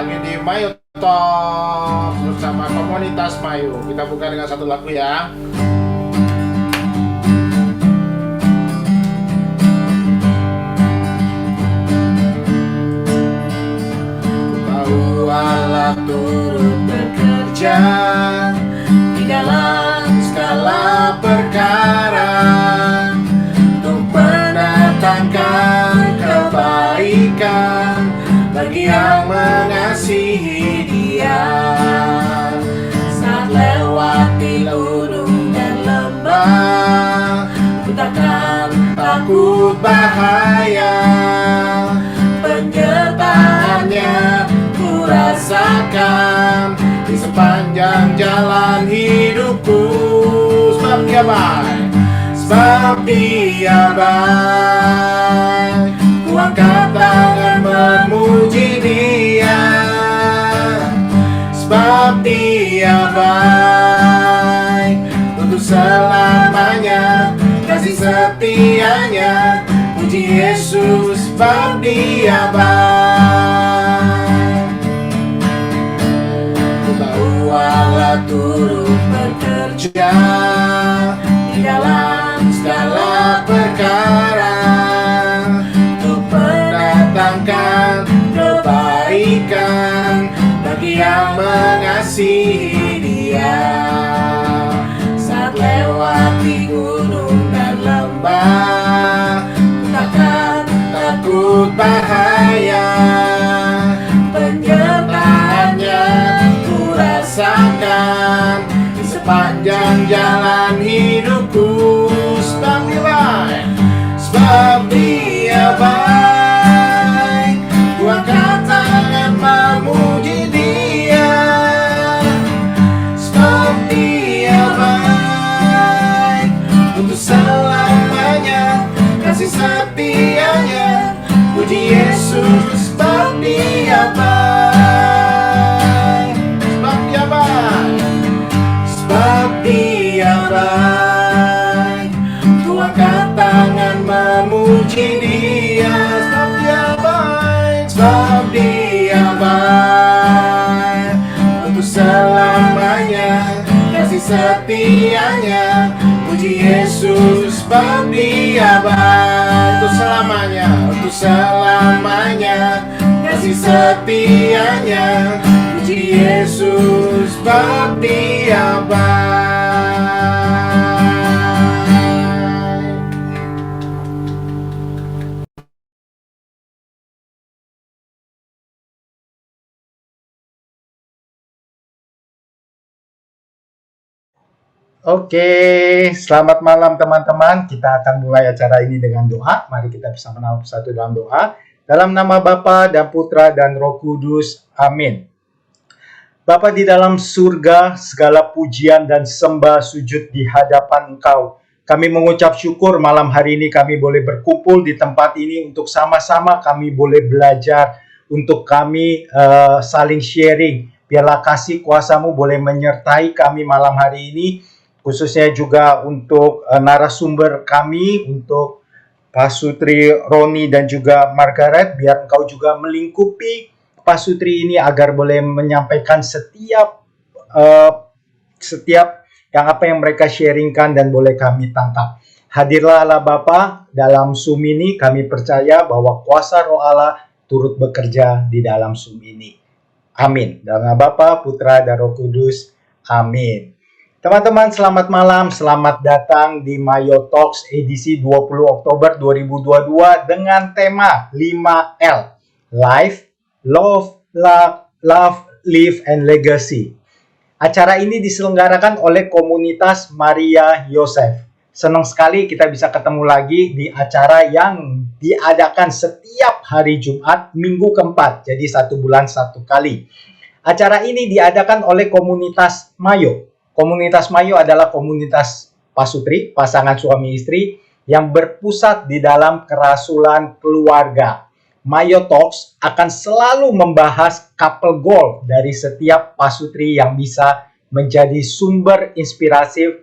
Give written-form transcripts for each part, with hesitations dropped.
lagi di Mayu Talk bersama komunitas Mayu. Kita buka dengan satu lagu ya. Tahu Allah turut bekerja di dalam segala perkara untuk mendatangkan kebaikan bagi yang mengasihi Dia. Saat lewati gunung dan lembah, ku takkan takut bahaya. Penyertaannya ku rasakan di sepanjang jalan hidupku. Sebab Dia baik, sebab Dia baik. Ku angkat tangan memuji Dia, sebab Dia baik. Untuk selamanya kasih setianya, puji Yesus sebab Dia baik. Ku tahu Allah turut bekerja di dalam segala perkara untuk mendatangkan kebaikan bagi yang mengasihi Dia. Saat lewati gunung dan lembah, takkan takut bahaya. Penyertaannya ku rasakan di sepanjang jalan hidupku. Sebab Dia baik, sebab Dia baik. Ku angkat tangan memuji Dia, sebab Dia baik. Untuk selamanya kasih setianya, puji Yesus sebab Dia baik. Sebab Dia baik, sebab Dia baik. Ku angkat tangan memuji Dia, sebab Dia baik, sebab Dia baik. Untuk selamanya kasih setianya, puji Yesus sebab Dia baik. Untuk selamanya, untuk selamanya kasih setianya, puji Yesus sebab Dia baik. Oke, selamat malam teman-teman. Kita akan mulai acara ini dengan doa. Mari kita bersama satu dalam doa. Dalam nama Bapa dan Putra dan Roh Kudus. Amin. Bapa di dalam surga, segala pujian dan sembah sujud di hadapan Engkau. Kami mengucap syukur malam hari ini kami boleh berkumpul di tempat ini untuk sama-sama kami boleh belajar, untuk kami saling sharing. Biarlah kasih kuasa-Mu boleh menyertai kami malam hari ini. Khususnya juga untuk narasumber kami, untuk Pak Sutri, Roni, dan juga Margaret. Biar Engkau juga melingkupi Pak Sutri ini agar boleh menyampaikan setiap yang apa yang mereka sharingkan dan boleh kami tangkap. Hadirlah Allah Bapa dalam Zoom ini. Kami percaya bahwa kuasa Roh Allah turut bekerja di dalam Zoom ini. Amin. Dalam nama Bapa, Putra, dan Roh Kudus. Amin. Teman-teman, selamat malam, selamat datang di Mayo Talks edisi 20 Oktober 2022 dengan tema 5L. Life, Love, Live, and Legacy. Acara ini diselenggarakan oleh komunitas Maria Yosef. Senang sekali kita bisa ketemu lagi di acara yang diadakan setiap hari Jumat, minggu keempat. Jadi 1 bulan 1 kali. Acara ini diadakan oleh komunitas Mayo. Komunitas Mayo adalah komunitas Pak Sutri, pasangan suami istri, yang berpusat di dalam kerasulan keluarga. Mayo Talks akan selalu membahas couple goal dari setiap Pak Sutri yang bisa menjadi sumber inspirasi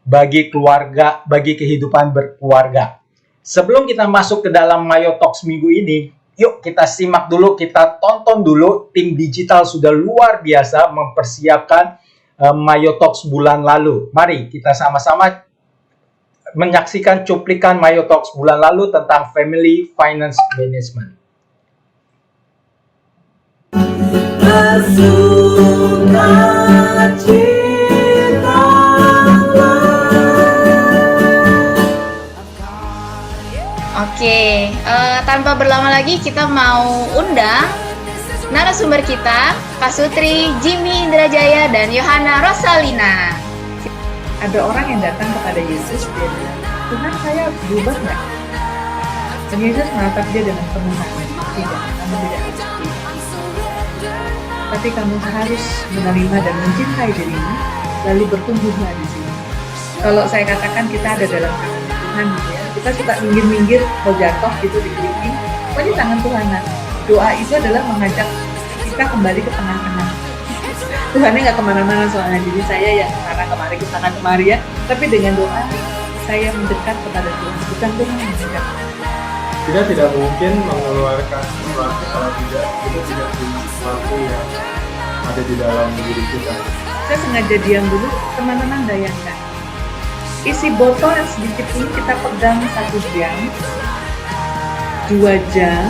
bagi keluarga, bagi kehidupan berkeluarga. Sebelum kita masuk ke dalam Mayo Talks minggu ini, Yuk kita simak dulu, kita tonton dulu. Tim digital sudah luar biasa mempersiapkan Mayo Talks bulan lalu. Mari kita sama-sama menyaksikan cuplikan Mayo Talks bulan lalu tentang Family Finance Management. Oke, tanpa berlama lagi kita mau undang narasumber kita, Pak Sutri, Jimmy Indrajaya, dan Yohana Rosalina. Ada orang yang datang kepada Yesus, dia bilang, Tuhan, saya berubah nggak? Dan Yesus menatap dia dengan penuh kasih. Tidak, kamu tidak harus berubah. Tapi kamu harus menerima dan mencintai dirimu, lalu bertumbuhlah di sini. Kalau saya katakan kita ada dalam tangan Tuhan, gitu ya, kita suka minggir-minggir, mau jatuh gitu di kelingking, pokoknya tangan Tuhan. Nah, doa itu adalah mengajak kita kembali ke tengah-tengah. Tuhannya nggak kemana-mana soalnya, jadi saya yang kemari ke sana kemari ya, tapi dengan doa saya mendekat kepada Tuhan, bukan Tuhan yang mendekat. Kita tidak mungkin mengeluarkan sesuatu kalau tidak kita tidak punya sesuatu yang ada di dalam diri kita. Saya sengaja diam dulu, teman-teman bayangkan. Isi botol yang sedikit ini kita pegang 1 jam, 2 jam,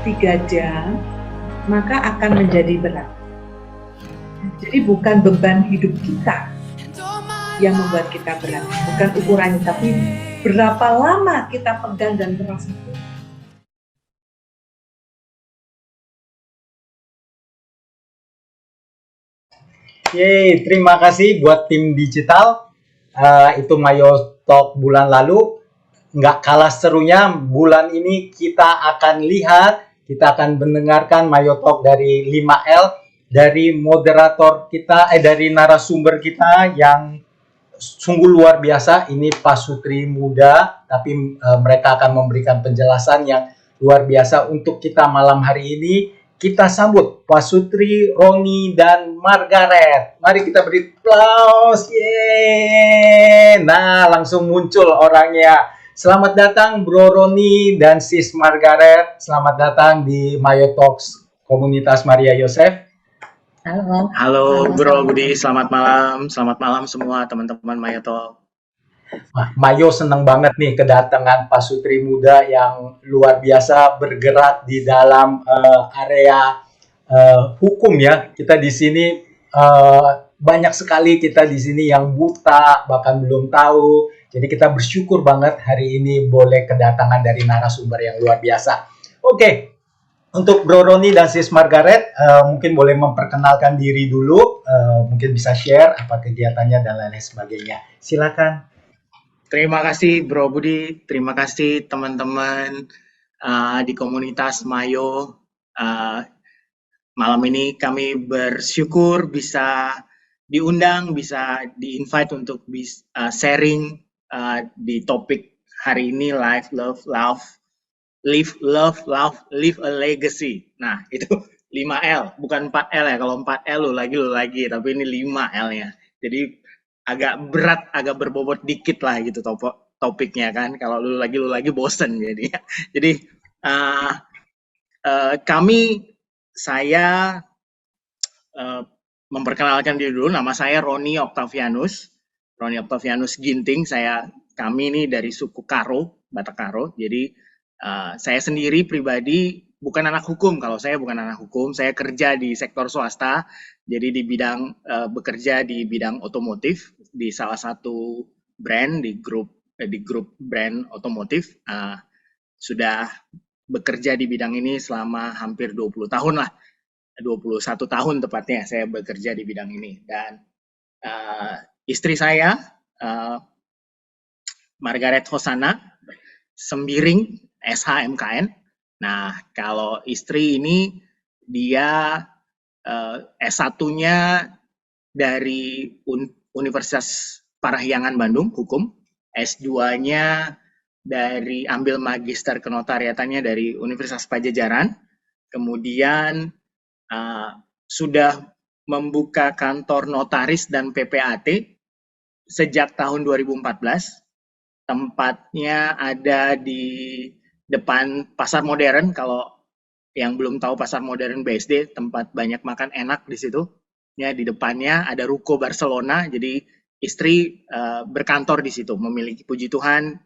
3 jam, maka akan menjadi berat. Jadi bukan beban hidup kita yang membuat kita berat, bukan ukurannya, tapi berapa lama kita pegang dan merasa berat. Yeay, terima kasih buat tim digital. Itu Mayo Talk bulan lalu. Nggak kalah serunya, bulan ini kita akan lihat, kita akan mendengarkan Mayo Talk dari 5L, dari moderator kita, dari narasumber kita yang sungguh luar biasa. Ini Pak Sutri muda, tapi mereka akan memberikan penjelasan yang luar biasa untuk kita malam hari ini. Kita sambut Pak Sutri, Roni, dan Margaret. Mari kita beri aplaus. Yeay. Nah, langsung muncul orangnya. Selamat datang Bro Roni dan Sis Margaret. Selamat datang di Mayo Talks Komunitas Maria Yosef. Halo. Halo Bro Budi, selamat malam semua teman-teman Mayo Talk. Nah, Mayo senang banget nih kedatangan Pak Sutri muda yang luar biasa bergerak di dalam area hukum ya. Kita di sini banyak sekali kita di sini yang buta, bahkan belum tahu. Jadi kita bersyukur banget hari ini boleh kedatangan dari narasumber yang luar biasa. Oke, untuk Bro Roni dan Sis Margaret, mungkin boleh memperkenalkan diri dulu, mungkin bisa share apa kegiatannya dan lain-lain sebagainya. Silakan. Terima kasih Bro Budi, terima kasih teman-teman di komunitas Mayo. Malam ini kami bersyukur bisa diundang, bisa di-invite untuk sharing di topik hari ini, Live, Love, Love, Live, Love, Love, Live a Legacy. Nah, itu 5L, bukan 4L ya. Kalau 4L lu lagi, tapi ini 5L-nya. Jadi agak berat, agak berbobot dikit lah gitu topiknya kan. Kalau lu lagi bosen jadi. Jadi saya memperkenalkan diri dulu. Nama saya Roni Octavianus Ginting. Kami ini dari suku Karo, Batak Karo. Jadi saya sendiri pribadi bukan anak hukum. Kalau saya bukan anak hukum, saya kerja di sektor swasta. Jadi di bidang bekerja di bidang otomotif di salah satu brand di grup brand otomotif. Sudah bekerja di bidang ini selama hampir 20 tahun lah. 21 tahun tepatnya saya bekerja di bidang ini. Dan istri saya Margaret Hosana Sembiring SHMKN. Nah, kalau istri ini dia S1-nya dari Universitas Parahyangan Bandung, Hukum. S2-nya dari ambil magister kenotariatannya dari Universitas Pajajaran. Kemudian sudah membuka kantor notaris dan PPAT sejak tahun 2014. Tempatnya ada di depan pasar modern. Kalau yang belum tahu pasar modern BSD, tempat banyak makan enak di situ. Ya, di depannya ada ruko Barcelona. Jadi istri berkantor di situ, memiliki, puji Tuhan,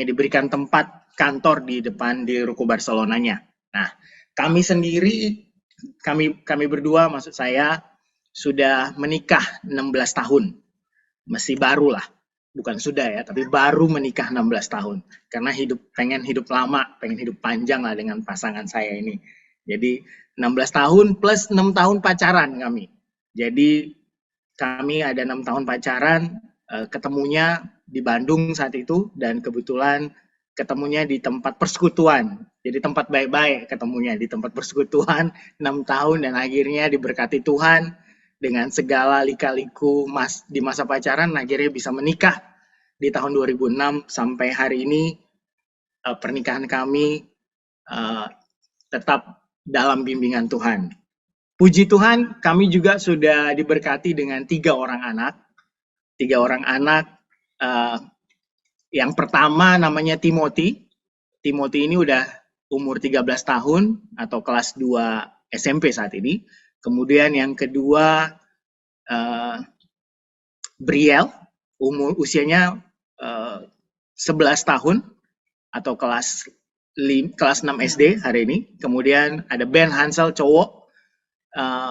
diberikan tempat kantor di depan di ruko Barcelonanya. Nah, kami sendiri, kami berdua, maksud saya, sudah menikah 16 tahun. Masih baru lah, bukan sudah ya, tapi baru menikah 16 tahun. Karena pengen hidup lama, pengen hidup panjang lah dengan pasangan saya ini. Jadi 16 tahun plus 6 tahun pacaran kami. Jadi kami ada 6 tahun pacaran, ketemunya di Bandung saat itu, dan kebetulan ketemunya di tempat persekutuan. Jadi tempat baik-baik ketemunya, di tempat persekutuan 6 tahun, dan akhirnya diberkati Tuhan dengan segala lika-liku di masa pacaran, akhirnya bisa menikah di tahun 2006 sampai hari ini. Pernikahan kami tetap dalam bimbingan Tuhan. Puji Tuhan, kami juga sudah diberkati dengan 3 orang anak. 3 orang anak. Yang pertama namanya Timothy. Timothy ini udah umur 13 tahun atau kelas 2 SMP saat ini. Kemudian yang kedua Brielle, usianya 11 tahun atau kelas 6 SD hari ini. Kemudian ada Ben Hansel, cowok,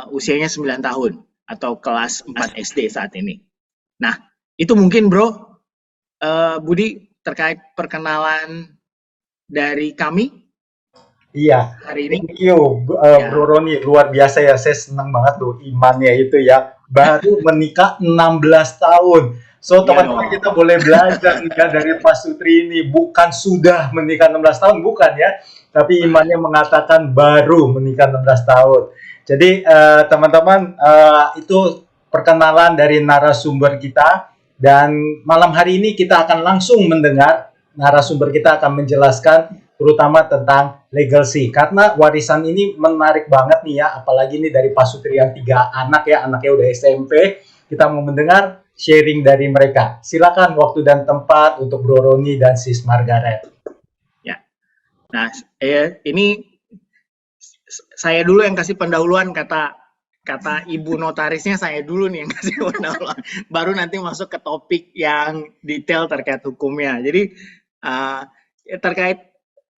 usianya 9 tahun atau kelas 4 SD saat ini. Nah, itu mungkin Bro Budi terkait perkenalan dari kami. Iya, hari ini. Thank you, Bro Roni, luar biasa ya, saya senang banget loh imannya itu ya, baru menikah 16 tahun. So teman-teman, kita boleh belajar ya dari Pak Sutri ini, bukan sudah menikah 16 tahun, bukan ya, tapi imannya mengatakan baru menikah 16 tahun. Jadi teman-teman, itu perkenalan dari narasumber kita, dan malam hari ini kita akan langsung mendengar narasumber kita akan menjelaskan terutama tentang legacy, karena warisan ini menarik banget nih ya, apalagi ini dari Pak Sutri yang 3 anak ya, anaknya udah SMP. Kita mau mendengar sharing dari mereka. Silakan waktu dan tempat untuk Bro Roni dan Sis Margaret. Ya, nah ini saya dulu yang kasih pendahuluan, kata ibu notarisnya saya dulu nih yang kasih pendahuluan, baru nanti masuk ke topik yang detail terkait hukumnya. Jadi terkait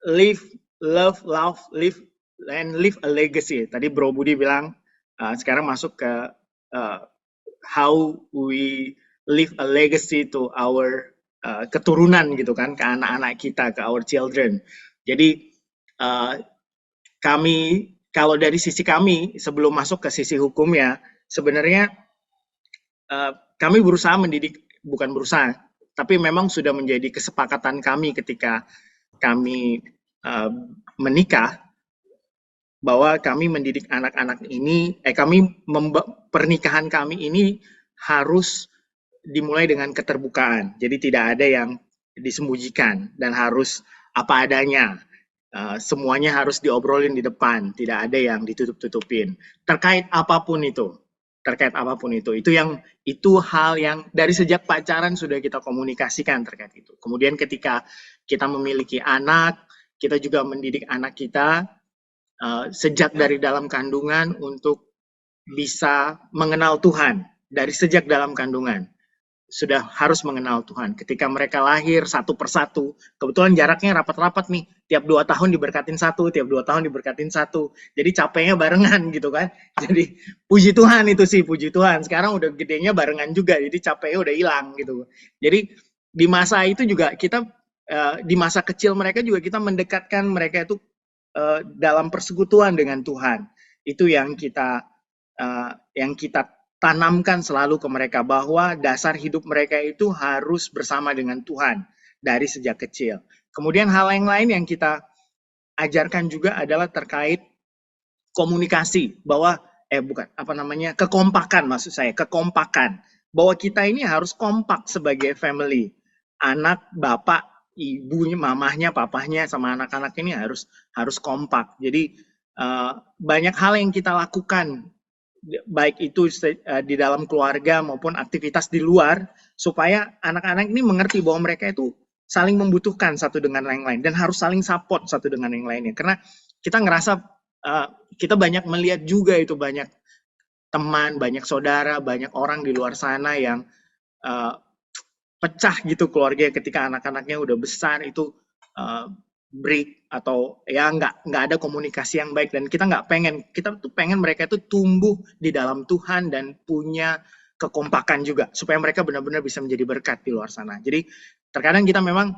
live, love, live, and live a legacy. Tadi Bro Budi bilang, sekarang masuk ke how we live a legacy to our keturunan gitu kan, ke anak-anak kita, ke our children. Jadi kami, kalau dari sisi kami, sebelum masuk ke sisi hukumnya, sebenarnya kami berusaha mendidik, bukan berusaha, tapi memang sudah menjadi kesepakatan kami ketika kami menikah, bahwa kami mendidik anak-anak ini, pernikahan kami ini harus dimulai dengan keterbukaan. Jadi tidak ada yang disembunyikan dan harus apa adanya. Semuanya harus diobrolin di depan, tidak ada yang ditutup-tutupin. Terkait apapun itu. Itu hal yang dari sejak pacaran sudah kita komunikasikan terkait itu. Kemudian ketika kita memiliki anak, kita juga mendidik anak kita sejak dari dalam kandungan untuk bisa mengenal Tuhan. Dari sejak dalam kandungan sudah harus mengenal Tuhan. Ketika mereka lahir satu persatu, kebetulan jaraknya rapat-rapat nih, tiap 2 tahun diberkatin satu, tiap 2 tahun diberkatin satu. Jadi capeknya barengan gitu kan. Jadi puji Tuhan itu sih, puji Tuhan. Sekarang udah gedenya barengan juga, jadi capeknya udah hilang gitu. Jadi di masa itu juga kita, di masa kecil mereka juga kita mendekatkan mereka itu dalam persekutuan dengan Tuhan. Itu yang kita tanamkan selalu ke mereka, bahwa dasar hidup mereka itu harus bersama dengan Tuhan dari sejak kecil. Kemudian hal yang lain yang kita ajarkan juga adalah terkait komunikasi, bahwa kekompakan, maksud saya, kekompakan. Bahwa kita ini harus kompak sebagai family. Anak, bapak, ibunya, mamahnya, papahnya, sama anak-anak ini harus kompak. Jadi banyak hal yang kita lakukan, baik itu di dalam keluarga maupun aktivitas di luar, supaya anak-anak ini mengerti bahwa mereka itu saling membutuhkan satu dengan yang lain dan harus saling support satu dengan yang lainnya. Karena kita ngerasa kita banyak melihat juga itu banyak teman, banyak saudara, banyak orang di luar sana yang pecah gitu keluarga ketika anak-anaknya udah besar itu break atau ya nggak ada komunikasi yang baik, dan kita tuh pengen mereka itu tumbuh di dalam Tuhan dan punya kekompakan juga supaya mereka benar-benar bisa menjadi berkat di luar sana. Jadi terkadang kita memang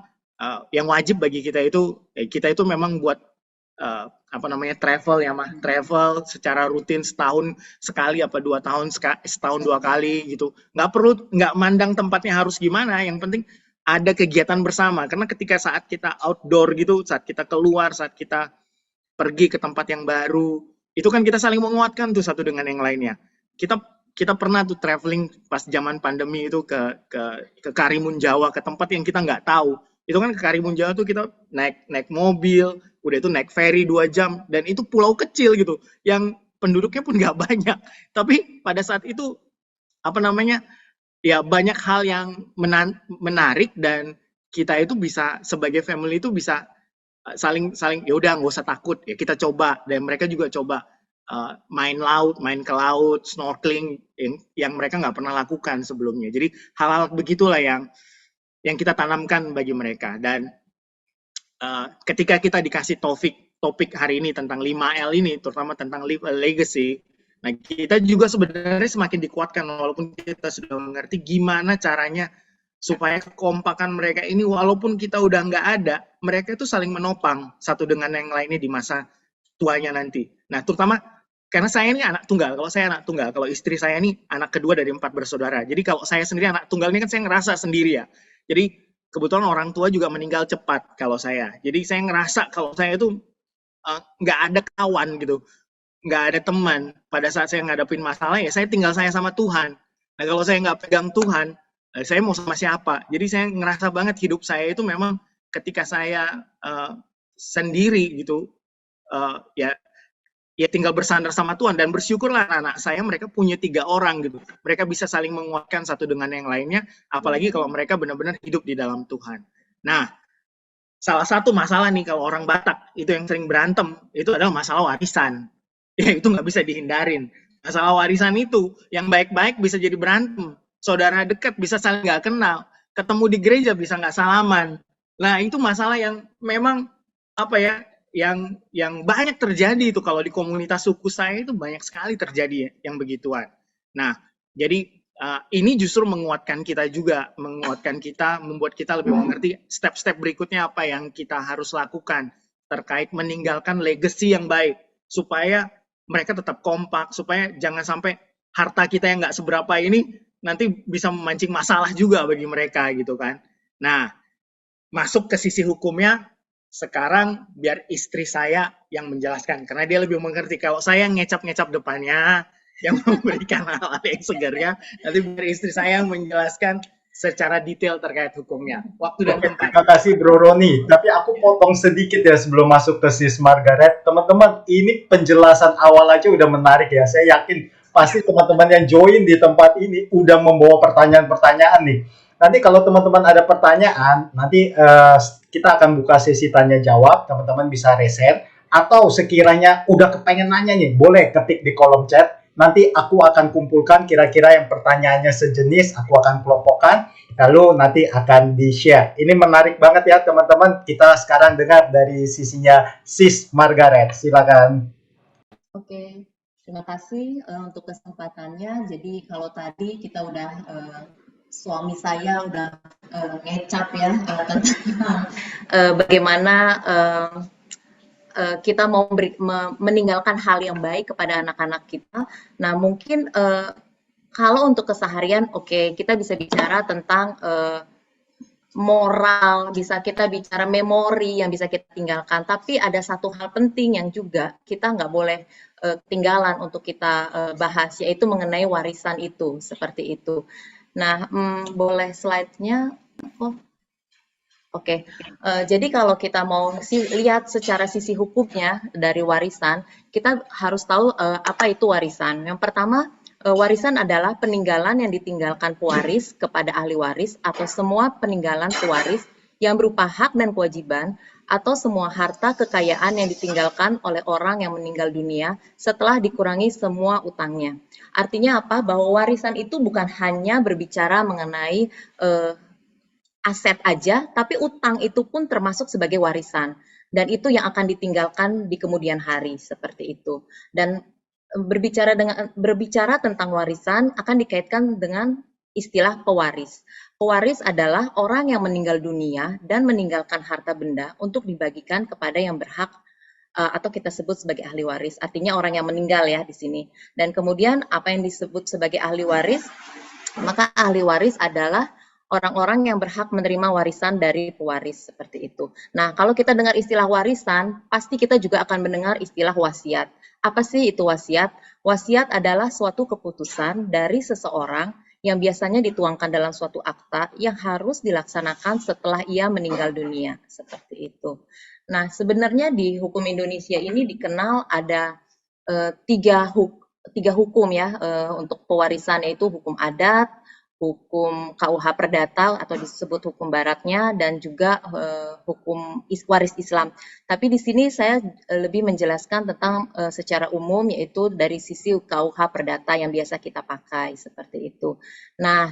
yang wajib bagi kita itu memang buat travel secara rutin setahun sekali apa 2 tahun setahun 2 kali gitu. Nggak mandang tempatnya harus gimana, yang penting ada kegiatan bersama. Karena ketika saat kita outdoor gitu, saat kita keluar, saat kita pergi ke tempat yang baru, itu kan kita saling menguatkan tuh satu dengan yang lainnya. Kita pernah tuh traveling pas zaman pandemi itu ke Karimun Jawa, ke tempat yang kita nggak tahu. Itu kan ke Karimun Jawa tuh kita naik mobil, udah itu naik ferry 2 jam, dan itu pulau kecil gitu, yang penduduknya pun nggak banyak. Tapi pada saat itu ya banyak hal yang menarik, dan kita itu bisa sebagai family itu bisa saling ya udah nggak usah takut ya, kita coba, dan mereka juga coba main ke laut, snorkeling yang mereka nggak pernah lakukan sebelumnya. Jadi hal-hal begitulah yang kita tanamkan bagi mereka. Dan ketika kita dikasih topik hari ini tentang 5L ini, terutama tentang live a legacy, nah kita juga sebenarnya semakin dikuatkan walaupun kita sudah mengerti gimana caranya supaya kekompakan mereka ini walaupun kita udah nggak ada, mereka itu saling menopang satu dengan yang lainnya di masa tuanya nanti. Nah terutama karena saya ini anak tunggal, kalau istri saya ini anak kedua dari 4 bersaudara. Jadi kalau saya sendiri anak tunggal ini kan saya ngerasa sendiri ya. Jadi kebetulan orang tua juga meninggal cepat kalau saya. Jadi saya ngerasa kalau saya itu nggak ada kawan gitu, nggak ada teman. Pada saat saya ngadepin masalah ya saya tinggal saya sama Tuhan. Nah kalau saya nggak pegang Tuhan, saya mau sama siapa? Jadi saya ngerasa banget hidup saya itu memang ketika saya sendiri gitu, ya tinggal bersandar sama Tuhan, dan bersyukurlah anak saya mereka punya 3 orang gitu. Mereka bisa saling menguatkan satu dengan yang lainnya, apalagi kalau mereka benar-benar hidup di dalam Tuhan. Nah, salah satu masalah nih kalau orang Batak itu yang sering berantem, itu adalah masalah warisan. Ya itu nggak bisa dihindarin. Masalah warisan itu, yang baik-baik bisa jadi berantem. Saudara dekat bisa saling nggak kenal. Ketemu di gereja bisa nggak salaman. Nah itu masalah yang memang yang banyak terjadi itu kalau di komunitas suku saya itu banyak sekali terjadi yang begituan. Nah, jadi ini justru menguatkan kita juga, membuat kita lebih mengerti step-step berikutnya apa yang kita harus lakukan terkait meninggalkan legacy yang baik, supaya mereka tetap kompak, supaya jangan sampai harta kita yang nggak seberapa ini nanti bisa memancing masalah juga bagi mereka gitu kan. Nah, masuk ke sisi hukumnya, sekarang biar istri saya yang menjelaskan, karena dia lebih mengerti. Kalau saya ngecap-ngecap depannya, yang memberikan hal-hal yang segarnya, nanti biar istri saya yang menjelaskan secara detail terkait hukumnya. Waktu dan tempat. Terima kasih Bro Roni. Tapi aku potong sedikit ya sebelum masuk ke Sis Margaret. Teman-teman, ini penjelasan awal aja udah menarik ya. Saya yakin pasti teman-teman yang join di tempat ini udah membawa pertanyaan-pertanyaan nih. Nanti kalau teman-teman ada pertanyaan, nanti kita akan buka sesi tanya jawab, teman-teman bisa reset, atau sekiranya udah kepengen nanya nih, boleh ketik di kolom chat, nanti aku akan kumpulkan kira-kira yang pertanyaannya sejenis, aku akan kelompokkan, lalu nanti akan di-share. Ini menarik banget ya teman-teman, kita sekarang dengar dari sisinya Sis Margaret, silakan. Oke, terima kasih untuk kesempatannya. Jadi kalau tadi kita udah suami saya udah ngecap ya tentang bagaimana kita mau meninggalkan hal yang baik kepada anak-anak kita. Nah mungkin kalau untuk keseharian, oke, kita bisa bicara tentang moral, bisa kita bicara memori yang bisa kita tinggalkan. Tapi ada satu hal penting yang juga kita nggak boleh ketinggalan untuk kita bahas, yaitu mengenai warisan itu, seperti itu. Nah, boleh slide-nya? Oke. Jadi kalau kita mau lihat secara sisi hukumnya dari warisan, kita harus tahu apa itu warisan. Yang pertama, warisan adalah peninggalan yang ditinggalkan pewaris kepada ahli waris atau semua peninggalan pewaris yang berupa hak dan kewajiban atau semua harta kekayaan yang ditinggalkan oleh orang yang meninggal dunia setelah dikurangi semua utangnya. Artinya apa? Bahwa warisan itu bukan hanya berbicara mengenai aset aja, tapi utang itu pun termasuk sebagai warisan. Dan itu yang akan ditinggalkan di kemudian hari, seperti itu. Dan berbicara tentang warisan akan dikaitkan dengan istilah pewaris. Pewaris adalah orang yang meninggal dunia dan meninggalkan harta benda untuk dibagikan kepada yang berhak atau kita sebut sebagai ahli waris. Artinya orang yang meninggal ya di sini. Dan kemudian apa yang disebut sebagai ahli waris? Maka ahli waris adalah orang-orang yang berhak menerima warisan dari pewaris, seperti itu. Nah, kalau kita dengar istilah warisan, pasti kita juga akan mendengar istilah wasiat. Apa sih itu wasiat? Wasiat adalah suatu keputusan dari seseorang yang biasanya dituangkan dalam suatu akta yang harus dilaksanakan setelah ia meninggal dunia, seperti itu. Nah, sebenarnya di hukum Indonesia ini dikenal ada tiga hukum ya untuk pewarisan, yaitu hukum adat, hukum KUH Perdata atau disebut hukum baratnya, dan juga hukum waris Islam. Tapi di sini saya lebih menjelaskan tentang secara umum, yaitu dari sisi KUH Perdata yang biasa kita pakai, seperti itu. Nah,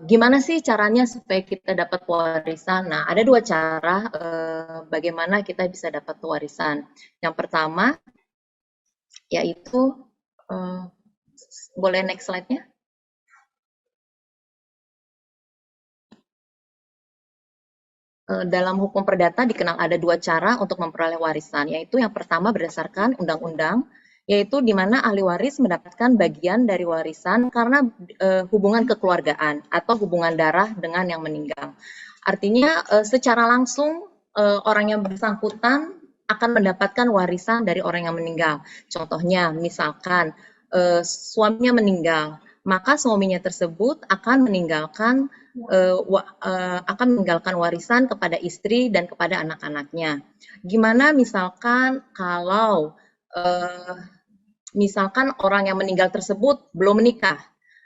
gimana sih caranya supaya kita dapat warisan? Nah, ada dua cara bagaimana kita bisa dapat warisan. Yang pertama, yaitu, boleh next slide-nya? Dalam hukum perdata dikenal ada dua cara untuk memperoleh warisan, yaitu yang pertama berdasarkan undang-undang, yaitu di mana ahli waris mendapatkan bagian dari warisan karena hubungan kekeluargaan atau hubungan darah dengan yang meninggal. Artinya secara langsung orang yang bersangkutan akan mendapatkan warisan dari orang yang meninggal. Contohnya, misalkan suaminya meninggal, maka suaminya tersebut akan meninggalkan warisan kepada istri dan kepada anak-anaknya. Gimana misalkan kalau misalkan orang yang meninggal tersebut belum menikah,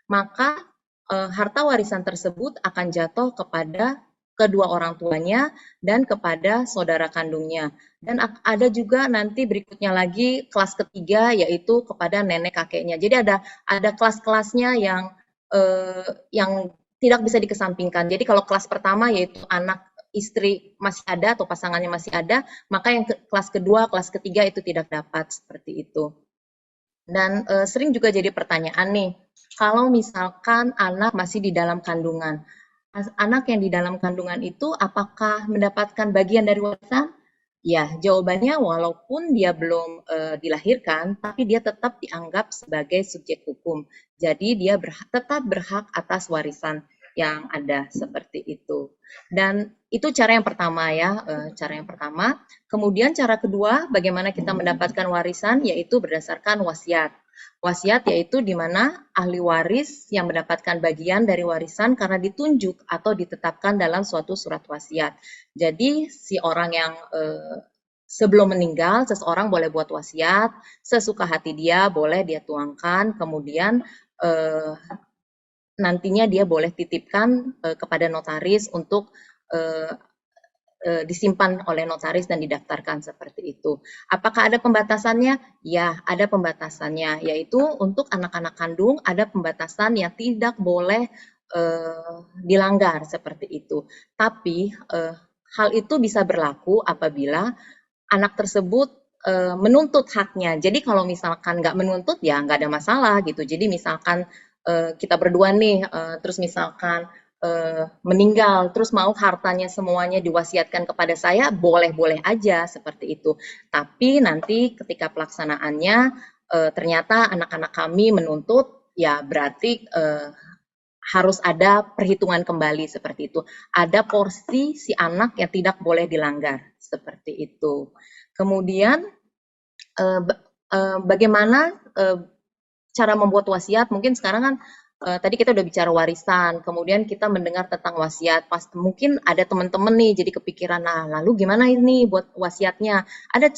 maka harta warisan tersebut akan jatuh kepada kedua orang tuanya dan kepada saudara kandungnya. Dan ada juga nanti berikutnya lagi kelas ketiga, yaitu kepada nenek kakeknya. Jadi ada kelas-kelasnya yang tidak bisa dikesampingkan. Jadi kalau kelas pertama yaitu anak istri masih ada atau pasangannya masih ada, maka yang kelas kedua, kelas ketiga itu tidak dapat, seperti itu. Dan sering juga jadi pertanyaan nih, kalau misalkan anak masih di dalam kandungan, anak yang di dalam kandungan itu apakah mendapatkan bagian dari warisan? Ya, jawabannya walaupun dia belum dilahirkan, tapi dia tetap dianggap sebagai subjek hukum. Jadi dia tetap berhak atas warisan yang ada, seperti itu. Dan itu cara yang pertama ya, cara yang pertama. Kemudian cara kedua, bagaimana kita mendapatkan warisan, yaitu berdasarkan wasiat. Wasiat yaitu di mana ahli waris yang mendapatkan bagian dari warisan karena ditunjuk atau ditetapkan dalam suatu surat wasiat. Jadi si orang yang sebelum meninggal, seseorang boleh buat wasiat, sesuka hati dia boleh dia tuangkan, kemudian nantinya dia boleh titipkan kepada notaris untuk disimpan oleh notaris dan didaftarkan, seperti itu. Apakah ada pembatasannya? Ya, ada pembatasannya, yaitu untuk anak-anak kandung ada pembatasan yang tidak boleh dilanggar, seperti itu. Tapi hal itu bisa berlaku apabila anak tersebut menuntut haknya. Jadi kalau misalkan nggak menuntut, ya nggak ada masalah gitu. Jadi misalkan kita berdua nih, terus misalkan meninggal, terus mau hartanya semuanya diwasiatkan kepada saya, boleh-boleh aja seperti itu. Tapi nanti ketika pelaksanaannya ternyata anak-anak kami menuntut, ya berarti harus ada perhitungan kembali, seperti itu. Ada porsi si anak yang tidak boleh dilanggar, seperti itu. Kemudian bagaimana cara membuat wasiat? Mungkin sekarang kan tadi kita udah bicara warisan, kemudian kita mendengar tentang wasiat. Mungkin ada teman-teman nih jadi kepikiran, nah lalu gimana ini buat wasiatnya? Ada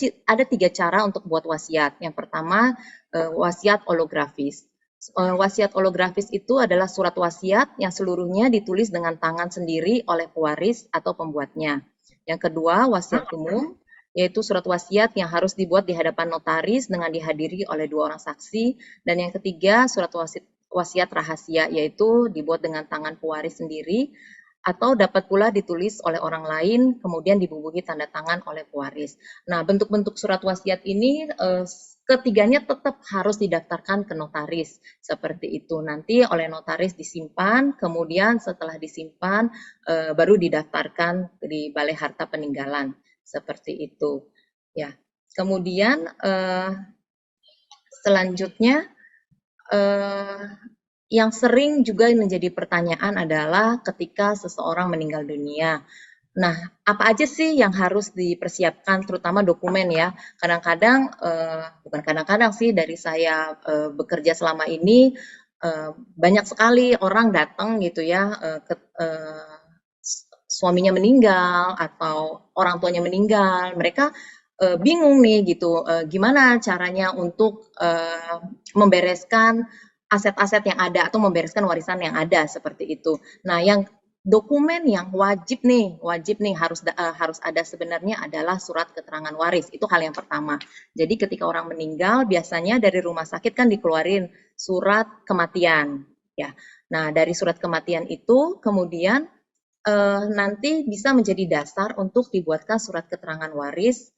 3 cara untuk buat wasiat. Yang pertama, wasiat holografis. Wasiat holografis itu adalah surat wasiat yang seluruhnya ditulis dengan tangan sendiri oleh pewaris atau pembuatnya. Yang kedua, wasiat umum, yaitu surat wasiat yang harus dibuat di hadapan notaris dengan dihadiri oleh 2 orang saksi. Dan yang ketiga, surat wasiat rahasia, yaitu dibuat dengan tangan pewaris sendiri atau dapat pula ditulis oleh orang lain, kemudian dibubuhi tanda tangan oleh pewaris. Nah, bentuk-bentuk surat wasiat ini ketiganya tetap harus didaftarkan ke notaris, seperti itu. Nanti oleh notaris disimpan, kemudian setelah disimpan baru didaftarkan di Balai Harta Peninggalan, seperti itu. Ya, kemudian selanjutnya yang sering juga menjadi pertanyaan adalah ketika seseorang meninggal dunia. Nah, apa aja sih yang harus dipersiapkan, terutama dokumen ya? Kadang-kadang, bukan kadang-kadang sih, dari saya bekerja selama ini, banyak sekali orang datang gitu ya, suaminya meninggal atau orang tuanya meninggal, mereka bingung nih gitu, gimana caranya untuk membereskan aset-aset yang ada atau membereskan warisan yang ada, seperti itu. Nah, yang dokumen yang wajib nih harus ada sebenarnya adalah surat keterangan waris. Itu hal yang pertama. Jadi ketika orang meninggal biasanya dari rumah sakit kan dikeluarin surat kematian, ya. Nah, dari surat kematian itu kemudian nanti bisa menjadi dasar untuk dibuatkan surat keterangan waris,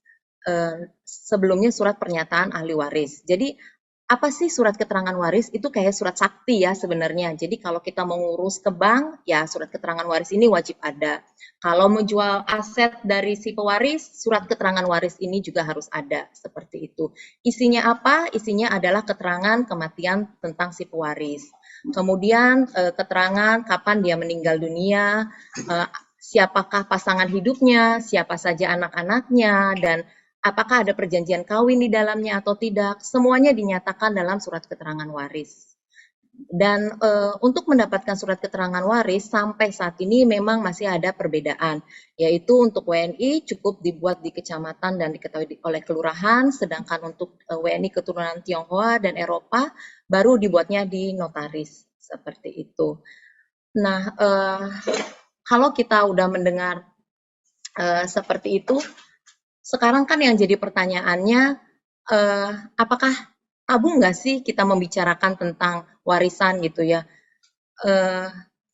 sebelumnya surat pernyataan ahli waris. Jadi apa sih surat keterangan waris? Itu kayak surat sakti ya sebenarnya. Jadi kalau kita mau ngurus ke bank, ya surat keterangan waris ini wajib ada. Kalau mau jual aset dari si pewaris, surat keterangan waris ini juga harus ada, seperti itu. Isinya apa? Isinya adalah keterangan kematian tentang si pewaris. Kemudian keterangan kapan dia meninggal dunia, siapakah pasangan hidupnya, siapa saja anak-anaknya, dan apakah ada perjanjian kawin di dalamnya atau tidak, semuanya dinyatakan dalam surat keterangan waris. Dan untuk mendapatkan surat keterangan waris sampai saat ini memang masih ada perbedaan, yaitu untuk WNI cukup dibuat di kecamatan dan diketahui oleh kelurahan, sedangkan untuk WNI keturunan Tionghoa dan Eropa baru dibuatnya di notaris, seperti itu. Nah, kalau kita udah mendengar seperti itu, sekarang kan yang jadi pertanyaannya, apakah tabu nggak sih kita membicarakan tentang warisan gitu ya?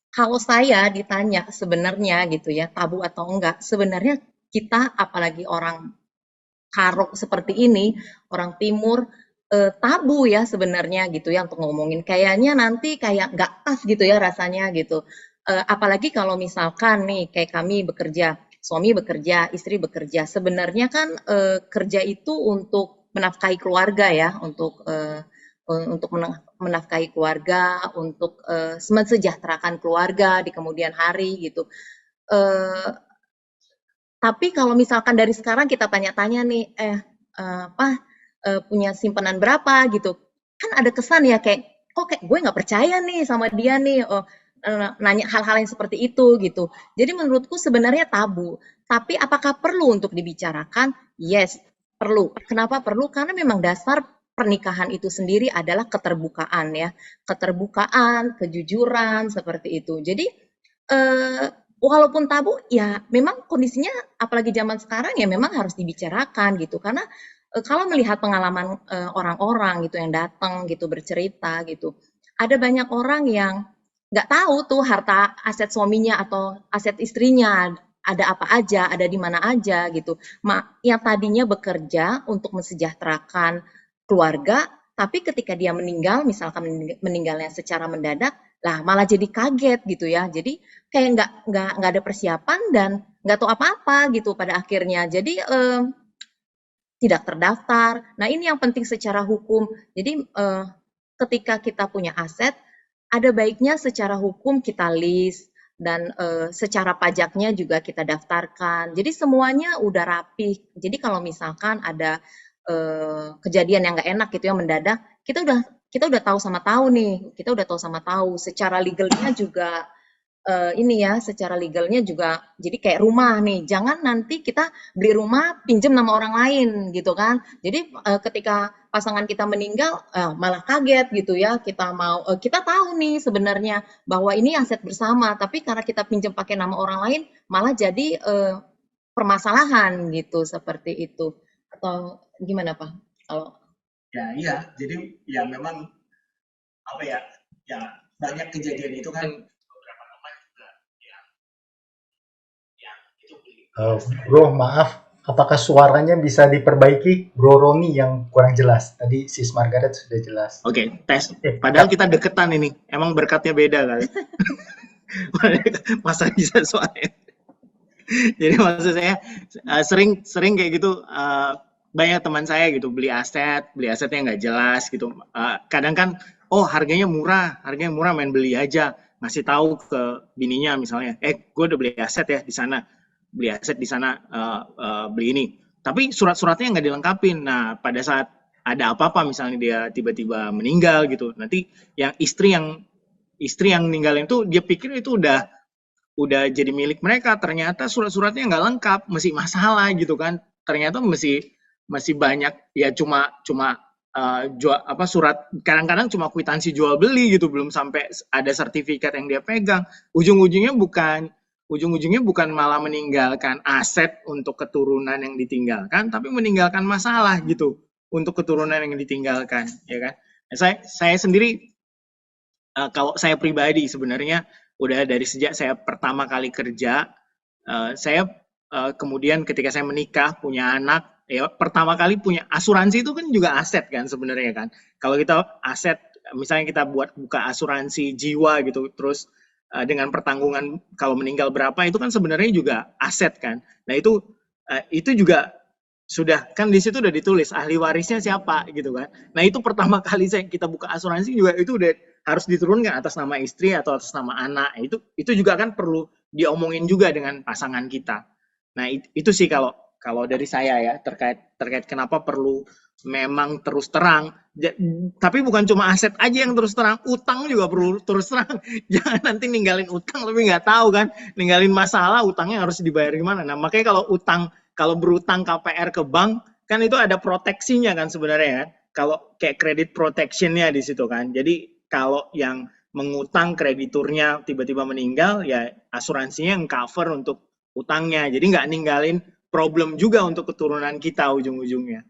Kalau saya ditanya sebenarnya gitu ya, tabu atau enggak, sebenarnya kita apalagi orang Karo seperti ini, orang Timur, tabu ya sebenarnya gitu ya untuk ngomongin. Kayaknya nanti kayak nggak pas gitu ya rasanya gitu. Apalagi kalau misalkan nih kayak kami bekerja, suami bekerja, istri bekerja. Sebenarnya kan kerja itu untuk menafkahi keluarga ya, untuk menafkahi keluarga, untuk mensejahterakan keluarga di kemudian hari gitu. Tapi kalau misalkan dari sekarang kita tanya-tanya nih, punya simpanan berapa gitu, kan ada kesan ya kayak, kok kayak gue nggak percaya nih sama dia nih, nanya hal-hal yang seperti itu gitu. Jadi menurutku sebenarnya tabu. Tapi apakah perlu untuk dibicarakan? Yes, perlu. Kenapa perlu? Karena memang dasar pernikahan itu sendiri adalah keterbukaan ya. Keterbukaan, kejujuran, seperti itu. Jadi walaupun tabu, ya memang kondisinya apalagi zaman sekarang ya memang harus dibicarakan gitu. Karena kalau melihat pengalaman orang-orang gitu yang datang gitu bercerita gitu, ada banyak orang yang nggak tahu tuh harta aset suaminya atau aset istrinya ada apa aja, ada di mana aja gitu. Yang tadinya bekerja untuk mensejahterakan keluarga, tapi ketika dia meninggal, misalkan meninggalnya secara mendadak, lah malah jadi kaget gitu ya. Jadi kayak nggak ada persiapan dan nggak tahu apa-apa gitu pada akhirnya. Jadi tidak terdaftar. Nah ini yang penting secara hukum. Jadi ketika kita punya aset, ada baiknya secara hukum kita list dan secara pajaknya juga kita daftarkan. Jadi semuanya udah rapi. Jadi kalau misalkan ada kejadian yang nggak enak gitu ya mendadak, kita udah tahu sama tahu nih. Kita udah tahu sama tahu. Secara legalnya juga ini ya, secara legalnya juga jadi kayak rumah nih, jangan nanti kita beli rumah pinjem nama orang lain gitu kan. Jadi ketika pasangan kita meninggal malah kaget gitu ya, kita tahu nih sebenarnya bahwa ini aset bersama, tapi karena kita pinjam pakai nama orang lain malah jadi permasalahan gitu, seperti itu. Atau gimana Pak? Kalau Ya, iya. Jadi ya memang apa ya, banyak kejadian itu kan beberapa teman juga yang itu beli. Bro, maaf, apakah suaranya bisa diperbaiki? Bro Roni yang kurang jelas. Tadi Sis Margaret sudah jelas. Oke, tes. Padahal kita deketan ini. Emang berkatnya beda kali. Masa bisa soalnya. Jadi maksud saya sering kayak gitu, banyak teman saya gitu beli asetnya nggak jelas gitu. Kadang kan harganya murah main beli aja, ngasih tahu ke bininya misalnya, gue udah beli aset ya di sana, beli ini. Tapi surat-suratnya nggak dilengkapin. Nah pada saat ada apa-apa misalnya dia tiba-tiba meninggal gitu, nanti yang istri yang ninggalin tuh dia pikir itu udah jadi milik mereka, ternyata surat-suratnya nggak lengkap, masih masalah gitu kan. Ternyata masih banyak ya cuma surat, kadang-kadang cuma kwitansi jual beli gitu, belum sampai ada sertifikat yang dia pegang. Ujung-ujungnya bukan malah meninggalkan aset untuk keturunan yang ditinggalkan, tapi meninggalkan masalah gitu untuk keturunan yang ditinggalkan, ya kan. Saya sendiri, kalau saya pribadi sebenarnya udah dari sejak saya pertama kali kerja, saya kemudian ketika saya menikah, punya anak, ya pertama kali punya asuransi itu kan juga aset kan sebenarnya kan. Kalau kita aset, misalnya kita buka asuransi jiwa gitu, terus dengan pertanggungan kalau meninggal berapa, itu kan sebenarnya juga aset kan. Nah itu juga sudah kan di situ udah ditulis ahli warisnya siapa gitu kan. Nah itu pertama kali kita buka asuransi juga itu udah harus diturunkan atas nama istri atau atas nama anak. Itu juga kan perlu diomongin juga dengan pasangan kita. Nah itu sih kalau dari saya ya terkait kenapa perlu memang terus terang. Tapi bukan cuma aset aja yang terus terang, utang juga perlu terus terang. Jangan nanti ninggalin utang tapi nggak tahu kan, ninggalin masalah, utangnya harus dibayar gimana. Nah makanya kalau berutang KPR ke bank kan itu ada proteksinya kan sebenarnya kan. Kalau kayak credit protectionnya di situ kan. Jadi kalau yang mengutang krediturnya tiba-tiba meninggal, ya asuransinya yang cover untuk utangnya. Jadi nggak ninggalin problem juga untuk keturunan kita ujung-ujungnya.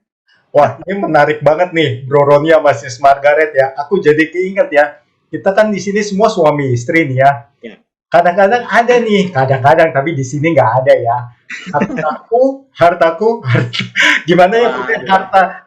Wah, ini menarik banget nih, Bro Roni sama Sis Margaret ya. Aku jadi keinget ya, kita kan di sini semua suami istri nih ya. Ya. Kadang-kadang ada nih, kadang-kadang tapi di sini nggak ada ya. Hartaku, gimana ya,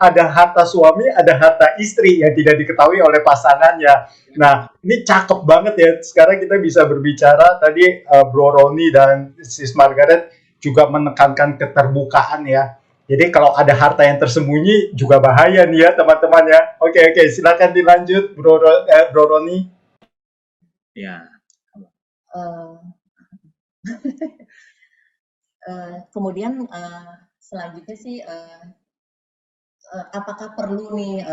ada harta suami, ada harta istri yang tidak diketahui oleh pasangannya. Nah, ini cakep banget ya. Sekarang kita bisa berbicara, tadi Bro Roni dan Sis Margaret juga menekankan keterbukaan ya. Jadi kalau ada harta yang tersembunyi juga bahaya nih ya teman-teman ya. Oke, silakan dilanjut Bro Roni. Ya. Kemudian selanjutnya sih apakah perlu nih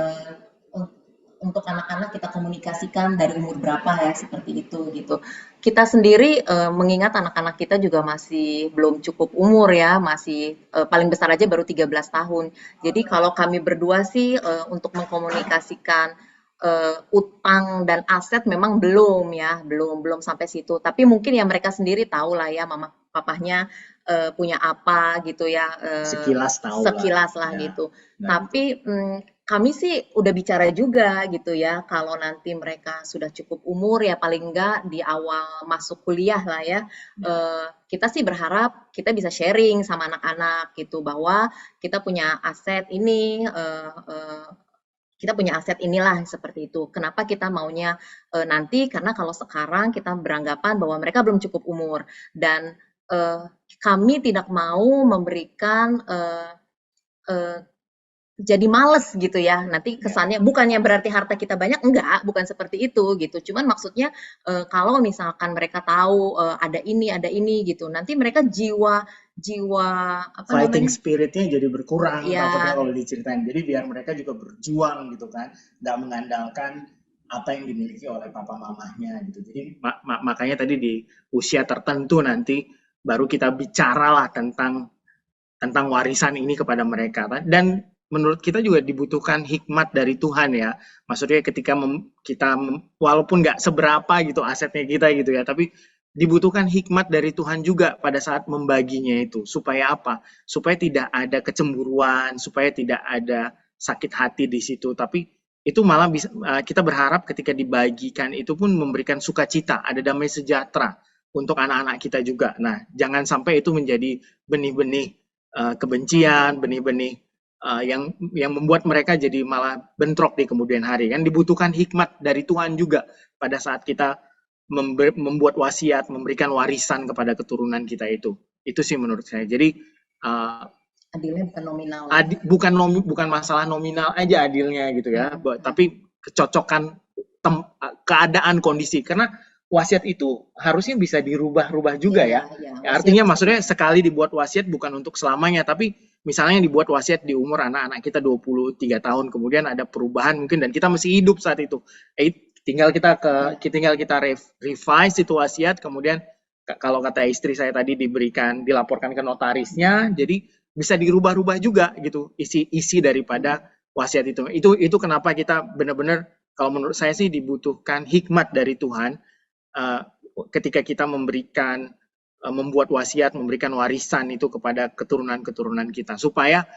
untuk anak-anak kita komunikasikan dari umur berapa ya, seperti itu gitu. Kita sendiri mengingat anak-anak kita juga masih belum cukup umur ya, masih paling besar aja baru 13 tahun. Jadi kalau kami berdua sih untuk mengkomunikasikan utang dan aset memang belum sampai situ. Tapi mungkin ya mereka sendiri tahu lah ya, mama papahnya punya apa gitu ya. Sekilas tahu lah ya. Gitu. Nah. Tapi kami sih udah bicara juga gitu ya, kalau nanti mereka sudah cukup umur ya paling enggak di awal masuk kuliah lah ya, kita sih berharap kita bisa sharing sama anak-anak gitu, bahwa kita punya aset ini, kita punya aset inilah seperti itu. Kenapa kita maunya nanti, karena kalau sekarang kita beranggapan bahwa mereka belum cukup umur, dan kami tidak mau memberikan jadi males gitu ya, nanti kesannya bukannya berarti harta kita banyak, enggak, bukan seperti itu gitu. Cuman maksudnya kalau misalkan mereka tahu ada ini gitu, nanti mereka jiwa apa fighting namanya? Spiritnya jadi berkurang Ya. takutnya kalau diceritain. Jadi biar mereka juga berjuang gitu kan, nggak mengandalkan apa yang dimiliki oleh papa mamahnya gitu. Jadi makanya tadi di usia tertentu nanti baru kita bicaralah tentang warisan ini kepada mereka. Dan menurut kita juga dibutuhkan hikmat dari Tuhan ya. Maksudnya ketika walaupun nggak seberapa gitu asetnya kita gitu ya, tapi dibutuhkan hikmat dari Tuhan juga pada saat membaginya itu. Supaya apa? Supaya tidak ada kecemburuan, supaya tidak ada sakit hati di situ. Tapi itu malah bisa, kita berharap ketika dibagikan itu pun memberikan sukacita, ada damai sejahtera untuk anak-anak kita juga. Nah, jangan sampai itu menjadi benih-benih kebencian, benih-benih yang membuat mereka jadi malah bentrok di kemudian hari. Kan dibutuhkan hikmat dari Tuhan juga pada saat kita membuat wasiat, memberikan warisan kepada keturunan kita itu. Itu sih menurut saya. Jadi adilnya bukan nominal. Bukan masalah nominal aja adilnya gitu ya, tapi kecocokan keadaan kondisi. Karena wasiat itu harusnya bisa dirubah-rubah juga ya. Artinya maksudnya sekali dibuat wasiat bukan untuk selamanya, tapi misalnya dibuat wasiat di umur anak-anak kita 23 tahun, kemudian ada perubahan mungkin dan kita masih hidup saat itu. Tinggal kita revise itu wasiat, kemudian kalau kata istri saya tadi dilaporkan ke notarisnya, jadi bisa dirubah-rubah juga gitu isi daripada wasiat itu. Itu kenapa kita benar-benar, kalau menurut saya sih dibutuhkan hikmat dari Tuhan ketika kita membuat wasiat, memberikan warisan itu kepada keturunan-keturunan kita, supaya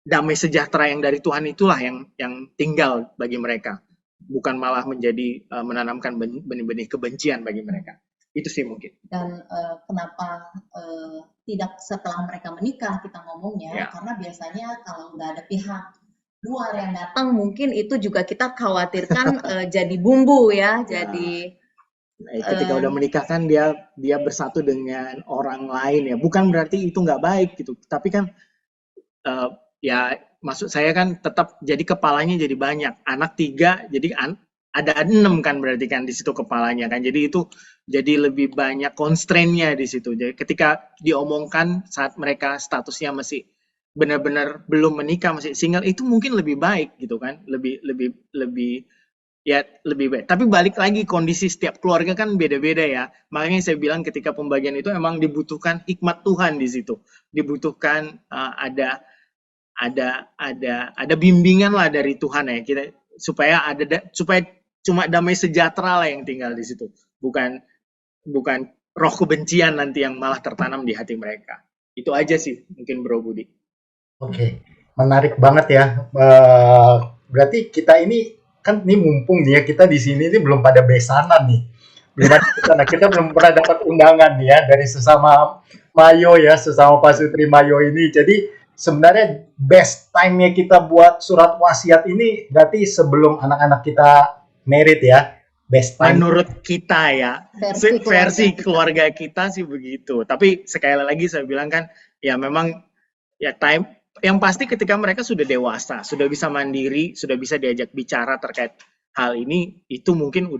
damai sejahtera yang dari Tuhan itulah yang tinggal bagi mereka, bukan malah menjadi menanamkan benih-benih kebencian bagi mereka. Itu sih mungkin. Dan kenapa tidak setelah mereka menikah kita ngomongnya, Ya. karena biasanya kalau nggak ada pihak luar yang datang, mungkin itu juga kita khawatirkan jadi bumbu ya, jadi Ketika udah menikah kan dia bersatu dengan orang lain ya, bukan berarti itu nggak baik gitu, tapi kan ya maksud saya kan tetap jadi kepalanya jadi banyak, anak 3 jadi ada 6 kan berarti kan di situ kepalanya kan, jadi itu jadi lebih banyak constraint-nya di situ. Jadi ketika diomongkan saat mereka statusnya masih benar-benar belum menikah, masih single, itu mungkin lebih baik gitu kan, lebih baik. Tapi balik lagi, kondisi setiap keluarga kan beda-beda ya. Makanya saya bilang ketika pembagian itu emang dibutuhkan hikmat Tuhan di situ. Dibutuhkan ada bimbingan lah dari Tuhan ya. Supaya cuma damai sejahtera lah yang tinggal di situ. Bukan roh kebencian nanti yang malah tertanam di hati mereka. Itu aja sih mungkin Bro Budi. Oke, menarik banget ya. Berarti kita ini kan mumpung nih ya, kita di sini ini belum pada besanan nih, kita belum pernah dapat undangan nih ya dari sesama Mayo ya, sesama Pak Sutri Mayo ini. Jadi sebenarnya best time-nya kita buat surat wasiat ini berarti sebelum anak-anak kita married ya, best time. Menurut kita ya, versi keluarga kita sih begitu. Tapi sekali lagi saya bilang kan, ya memang ya time yang pasti ketika mereka sudah dewasa, sudah bisa mandiri, sudah bisa diajak bicara terkait hal ini, itu mungkin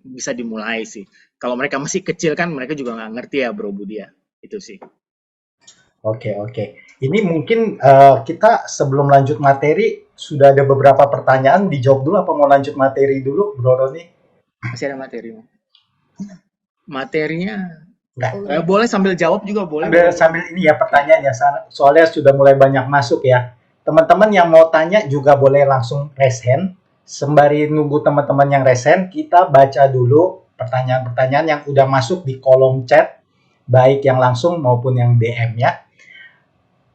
bisa dimulai sih. Kalau mereka masih kecil kan mereka juga nggak ngerti ya Bro Budi ya, itu sih. Oke. Ini mungkin kita sebelum lanjut materi sudah ada beberapa pertanyaan, dijawab dulu apa mau lanjut materi dulu Bro Roni? Masih ada materinya? Enggak. Boleh sambil jawab juga boleh. Sambil ini ya pertanyaannya, soalnya sudah mulai banyak masuk ya. Teman-teman yang mau tanya juga boleh langsung raise hand. Sembari nunggu teman-teman yang raise hand, kita baca dulu pertanyaan-pertanyaan yang udah masuk di kolom chat, baik yang langsung maupun yang DM ya.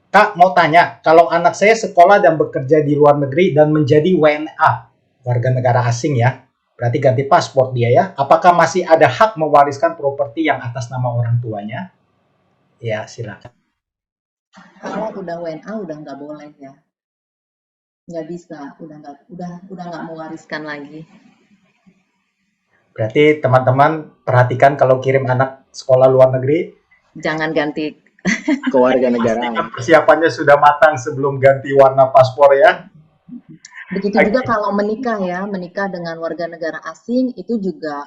Kak mau tanya, kalau anak saya sekolah dan bekerja di luar negeri dan menjadi WNA, warga negara asing ya, berarti ganti paspor dia ya. Apakah masih ada hak mewariskan properti yang atas nama orang tuanya? Ya, silakan. Kalau udah WNA udah nggak boleh ya, nggak bisa, udah nggak mewariskan lagi. Berarti teman-teman perhatikan kalau kirim anak sekolah luar negeri, jangan ganti kewarganegaraan. Persiapannya sudah matang sebelum ganti warna paspor ya. Begitu juga kalau menikah dengan warga negara asing, itu juga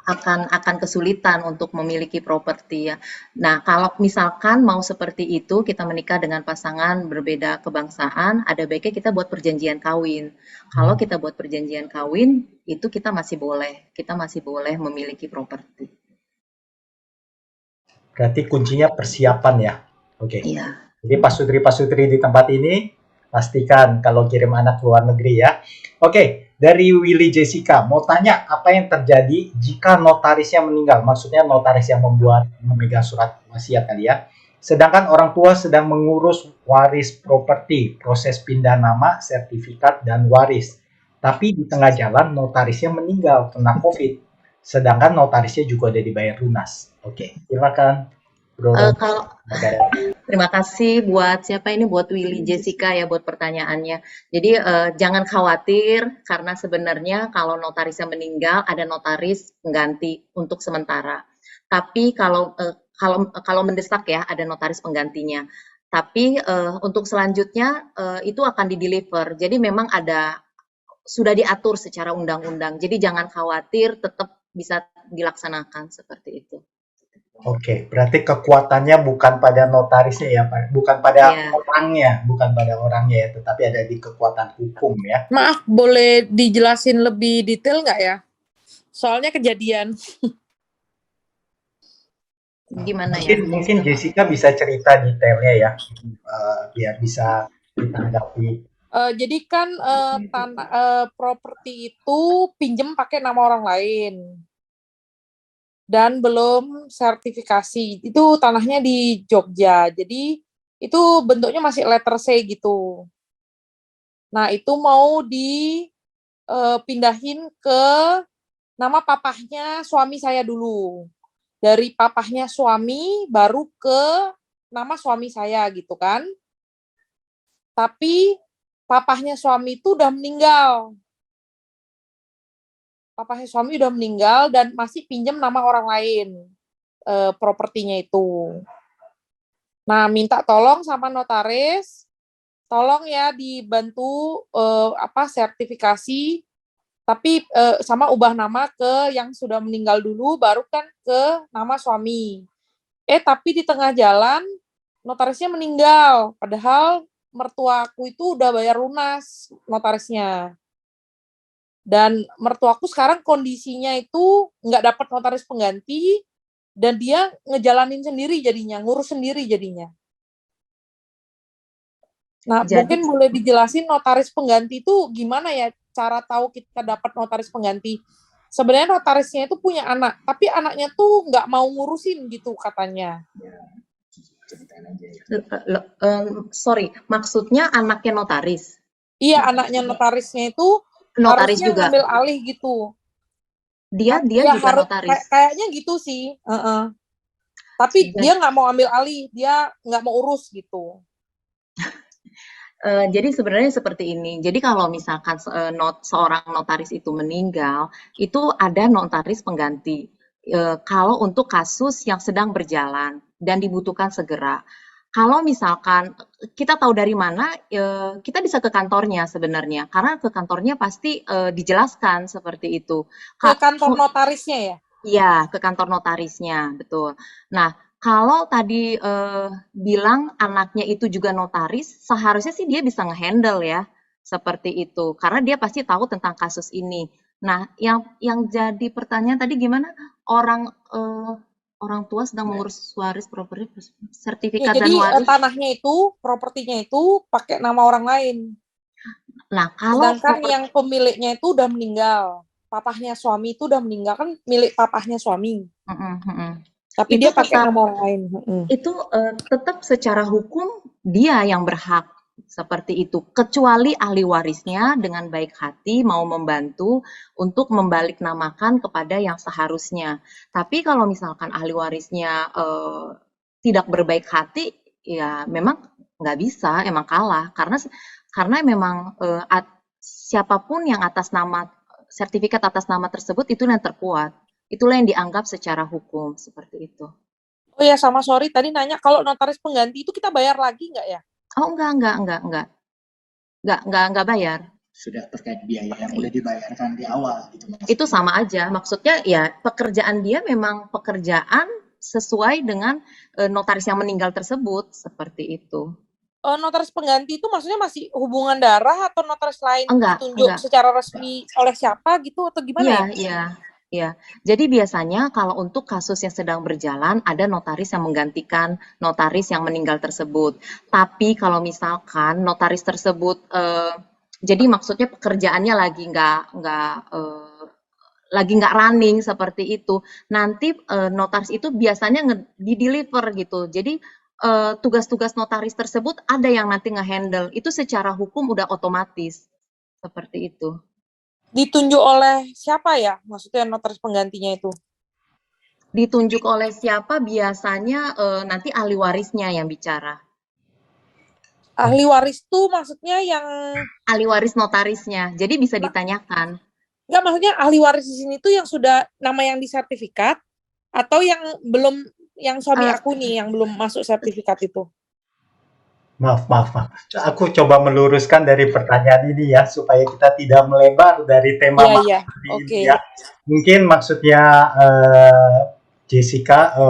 akan kesulitan untuk memiliki properti ya. Nah, kalau misalkan mau seperti itu, kita menikah dengan pasangan berbeda kebangsaan, ada baiknya kita buat perjanjian kawin. Kalau kita buat perjanjian kawin, itu kita masih boleh memiliki properti. Berarti kuncinya persiapan ya. Oke. Iya. Jadi Pak Sutri di tempat ini pastikan kalau kirim anak ke luar negeri ya. Oke, dari Willy Jessica mau tanya apa yang terjadi jika notarisnya meninggal? Maksudnya notaris yang memegang surat wasiat kali ya. Sedangkan orang tua sedang mengurus waris properti, proses pindah nama, sertifikat dan waris. Tapi di tengah jalan notarisnya meninggal kena COVID. Sedangkan notarisnya juga udah dibayar lunas. Oke, silakan Bro. Kalau terima kasih buat siapa ini, buat Willy Jessica ya, buat pertanyaannya. Jadi jangan khawatir karena sebenarnya kalau notarisnya meninggal ada notaris pengganti untuk sementara. Tapi kalau mendesak ya ada notaris penggantinya. Tapi untuk selanjutnya itu akan di-deliver. Jadi memang sudah diatur secara undang-undang. Jadi jangan khawatir, tetap bisa dilaksanakan seperti itu. Oke, berarti kekuatannya bukan pada notarisnya ya, Pak. Bukan pada Iya. orangnya ya, tetapi ada di kekuatan hukum ya. Maaf, boleh dijelasin lebih detail nggak ya? Soalnya kejadian. Gimana ya? Mungkin Jessica bisa cerita detailnya ya, biar bisa ditanggapi. Jadi kan properti itu pinjem pakai nama orang lain. Dan belum sertifikasi. Itu tanahnya di Jogja. Jadi itu bentuknya masih letter C gitu. Nah, itu mau dipindahin ke nama papahnya suami saya dulu. Dari papahnya suami baru ke nama suami saya gitu kan. Tapi papahnya suami itu udah meninggal. Papahnya suami udah meninggal dan masih pinjam nama orang lain propertinya itu. Nah, minta tolong sama notaris, tolong ya dibantu sertifikasi, tapi sama ubah nama ke yang sudah meninggal dulu, baru kan ke nama suami. Tapi di tengah jalan notarisnya meninggal, padahal mertuaku itu udah bayar lunas notarisnya. Dan mertuaku sekarang kondisinya itu nggak dapat notaris pengganti, dan dia ngejalanin sendiri jadinya, ngurus sendiri jadinya. Nah, mungkin boleh dijelasin notaris pengganti itu gimana ya, cara tahu kita dapat notaris pengganti. Sebenarnya notarisnya itu punya anak, tapi anaknya tuh nggak mau ngurusin gitu katanya. Sorry, maksudnya anaknya notaris? Iya, anaknya notarisnya itu notaris harusnya juga ngambil alih gitu. Dia juga notaris. Kayaknya gitu sih. Tapi dia nggak mau ambil alih, dia nggak mau urus gitu. Jadi sebenarnya seperti ini. Jadi kalau misalkan seorang notaris itu meninggal, itu ada notaris pengganti. Kalau untuk kasus yang sedang berjalan dan dibutuhkan segera. Kalau misalkan kita tahu dari mana, kita bisa ke kantornya sebenarnya, karena ke kantornya pasti dijelaskan seperti itu. Ke kantor notarisnya ya? Iya, ke kantor notarisnya, betul. Nah, kalau tadi bilang anaknya itu juga notaris, seharusnya sih dia bisa ngehandle ya, seperti itu, karena dia pasti tahu tentang kasus ini. Nah, yang jadi pertanyaan tadi gimana? Orang tua sedang mengurus waris properti sertifikat ya, dan waris. Jadi tanahnya itu, propertinya itu pakai nama orang lain. Nah, kalau sedangkan yang pemiliknya itu udah meninggal, papahnya suami itu udah meninggal, kan milik papahnya suami. Tapi itu dia pakai nama orang lain. Itu tetap secara hukum dia yang berhak seperti itu, kecuali ahli warisnya dengan baik hati mau membantu untuk membalik namakan kepada yang seharusnya. Tapi kalau misalkan ahli warisnya tidak berbaik hati, ya memang nggak bisa, emang kalah, karena memang siapapun yang atas nama sertifikat atas nama tersebut itu yang terkuat, itulah yang dianggap secara hukum seperti itu. Oh ya, sama sorry tadi nanya, kalau notaris pengganti itu kita bayar lagi nggak ya? Oh enggak bayar. sudah terkait biaya yang boleh dibayarkan di awal gitu Mas. Itu sama aja, maksudnya ya pekerjaan dia memang pekerjaan sesuai dengan notaris yang meninggal tersebut, seperti itu. Notaris pengganti itu maksudnya masih hubungan darah atau notaris lain Enggak, ditunjuk enggak. secara resmi oleh siapa gitu atau gimana Iya, ya? iya, iya. Jadi biasanya kalau untuk kasus yang sedang berjalan ada notaris yang menggantikan notaris yang meninggal tersebut. Tapi kalau misalkan notaris tersebut jadi maksudnya pekerjaannya lagi nggak running seperti itu. Nanti notaris itu biasanya di-deliver gitu. Jadi tugas-tugas notaris tersebut ada yang nanti nge-handle. Itu secara hukum udah otomatis seperti itu. Ditunjuk oleh siapa ya? Maksudnya notaris penggantinya itu? Ditunjuk oleh siapa biasanya nanti ahli warisnya yang bicara. Ahli waris tuh maksudnya yang Ahli waris notarisnya. Jadi bisa ditanyakan. enggak, maksudnya ahli waris di sini tuh yang sudah nama yang disertifikat atau yang belum, yang suami aku nih yang belum masuk sertifikat itu. Maaf. Aku coba meluruskan dari pertanyaan ini ya, supaya kita tidak melebar dari tema Iya, seperti oke. ini ya. Mungkin maksudnya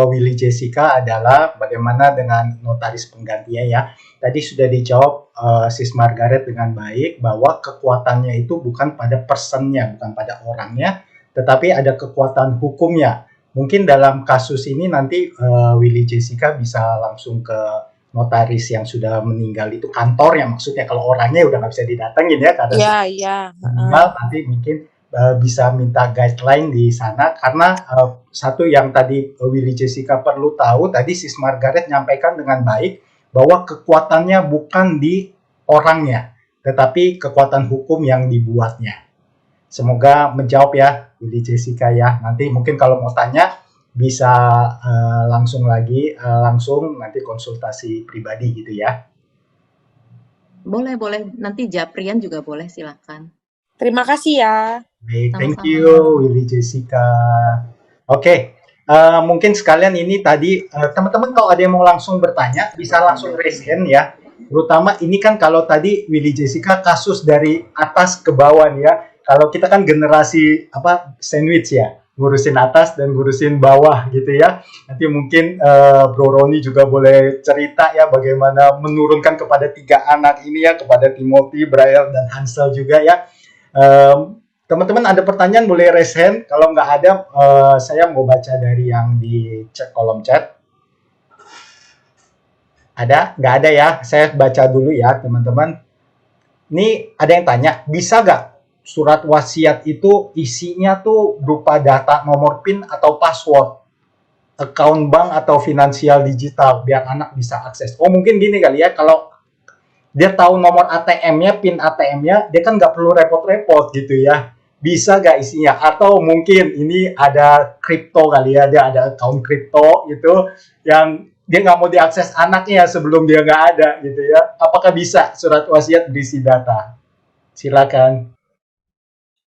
Willy Jessica adalah bagaimana dengan notaris penggantinya ya. Tadi sudah dijawab Sis Margaret dengan baik bahwa kekuatannya itu bukan pada personnya, bukan pada orangnya, tetapi ada kekuatan hukumnya. Mungkin dalam kasus ini nanti Willy Jessica bisa langsung ke notaris yang sudah meninggal itu kantornya, maksudnya kalau orangnya udah nggak bisa didatengin ya karena Iya. meninggal, nanti mungkin bisa minta guideline di sana karena satu yang tadi Willy Jessica perlu tahu, tadi Sis Margaret nyampaikan dengan baik bahwa kekuatannya bukan di orangnya tetapi kekuatan hukum yang dibuatnya. Semoga menjawab ya Willy Jessica ya. Nanti mungkin kalau mau tanya bisa langsung nanti konsultasi pribadi gitu ya. Boleh. Nanti Japrian juga boleh, silakan. Terima kasih ya. Baik, thank Sama-sama. you Willy Jessica. Oke, mungkin sekalian ini tadi teman-teman kalau ada yang mau langsung bertanya bisa langsung raise hand ya. Terutama ini kan kalau tadi Willy Jessica kasus dari atas ke bawah nih ya. Kalau kita kan generasi sandwich ya, ngurusin atas dan ngurusin bawah gitu ya. Nanti mungkin Bro Roni juga boleh cerita ya bagaimana menurunkan kepada 3 anak ini ya, kepada Timothy, Braille dan Hansel juga ya. Teman-teman ada pertanyaan boleh raise hand. Kalau nggak ada, saya mau baca dari yang di kolom chat. Ada? Nggak ada ya? Saya baca dulu ya teman-teman. Ini ada yang tanya, bisa nggak surat wasiat itu isinya tuh berupa data nomor PIN atau password, account bank atau finansial digital biar anak bisa akses. Oh mungkin gini kali ya, kalau dia tahu nomor ATM-nya, PIN ATM-nya, dia kan nggak perlu repot-repot gitu ya. Bisa nggak isinya? Atau mungkin ini ada kripto kali ya, dia ada account kripto gitu yang dia nggak mau diakses anaknya sebelum dia nggak ada gitu ya. Apakah bisa surat wasiat berisi data? Silakan.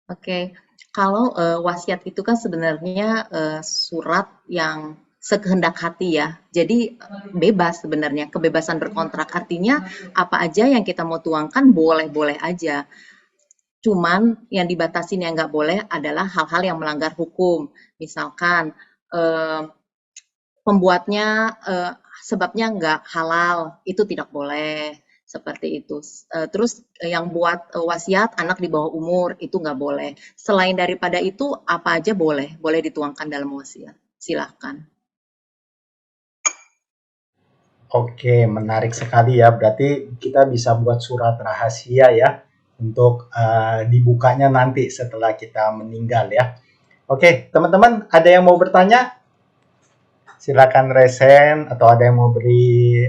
Oke, kalau wasiat itu kan sebenarnya surat yang sekehendak hati ya. Jadi bebas sebenarnya, kebebasan berkontrak. Artinya apa aja yang kita mau tuangkan boleh-boleh aja. Cuman yang dibatasin yang nggak boleh adalah hal-hal yang melanggar hukum. Misalkan pembuatnya sebabnya nggak halal, itu tidak boleh. Seperti itu. Terus yang buat wasiat anak di bawah umur itu nggak boleh. Selain daripada itu apa aja boleh dituangkan dalam wasiat. Silahkan. Oke, menarik sekali ya. Berarti kita bisa buat surat rahasia ya untuk dibukanya nanti setelah kita meninggal ya. Oke, teman-teman ada yang mau bertanya? Silakan raise hand atau ada yang mau beri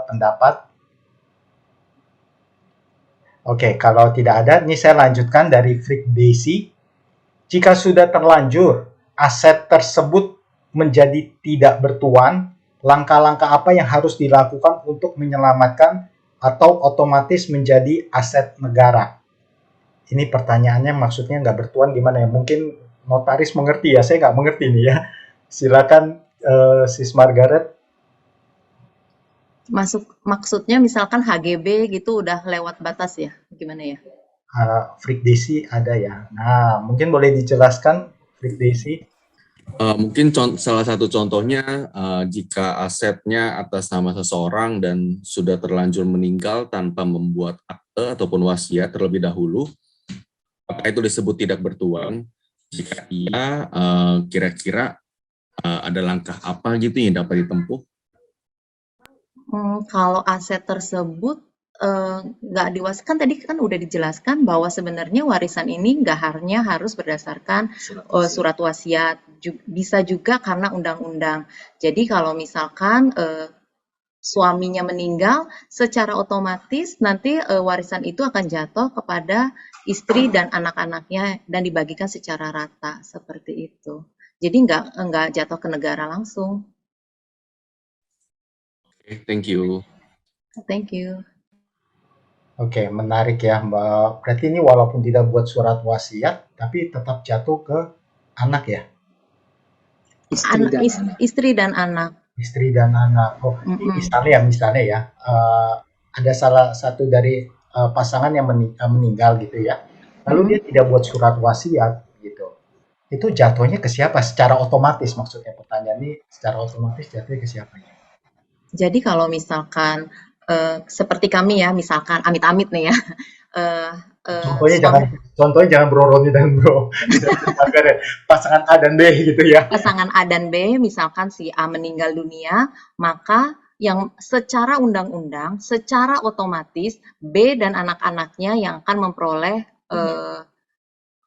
pendapat. Oke, kalau tidak ada, ini saya lanjutkan dari Freak Daisy. Jika sudah terlanjur aset tersebut menjadi tidak bertuan, langkah-langkah apa yang harus dilakukan untuk menyelamatkan atau otomatis menjadi aset negara? Ini pertanyaannya maksudnya nggak bertuan gimana ya? Mungkin notaris mengerti ya, saya nggak mengerti nih ya. Silakan Sis Margaret. Maksudnya misalkan HGB gitu udah lewat batas ya? Gimana ya? Frik Desi ada ya. Nah, mungkin boleh dijelaskan Frik Desi. Mungkin salah satu contohnya jika asetnya atas nama seseorang dan sudah terlanjur meninggal tanpa membuat akte ataupun wasiat terlebih dahulu, apakah itu disebut tidak bertuan? Jika iya, kira-kira ada langkah apa gitu yang dapat ditempuh? Kalau aset tersebut nggak diwariskan, tadi kan udah dijelaskan bahwa sebenarnya warisan ini nggak hanya harus berdasarkan surat wasiat, bisa juga karena undang-undang. Jadi kalau misalkan suaminya meninggal, secara otomatis nanti warisan itu akan jatuh kepada istri dan anak-anaknya dan dibagikan secara rata seperti itu. Jadi nggak jatuh ke negara langsung. Okay, thank you. Thank you. Oke, menarik ya, Mbak. Berarti ini walaupun tidak buat surat wasiat, tapi tetap jatuh ke anak ya? Istri dan anak. Istri dan anak. Oh, misalnya ya, ada salah satu dari pasangan yang meninggal gitu ya. Lalu dia tidak buat surat wasiat gitu. Itu jatuhnya ke siapa? Secara otomatis maksudnya pertanyaan ini, secara otomatis jatuhnya ke siapa ya? Jadi kalau misalkan seperti kami ya, misalkan amit-amit nih ya. Contohnya jangan Bro Roni dan Bro pasangan A dan B gitu ya. Pasangan A dan B, misalkan si A meninggal dunia, maka yang secara undang-undang, secara otomatis B dan anak-anaknya yang akan memperoleh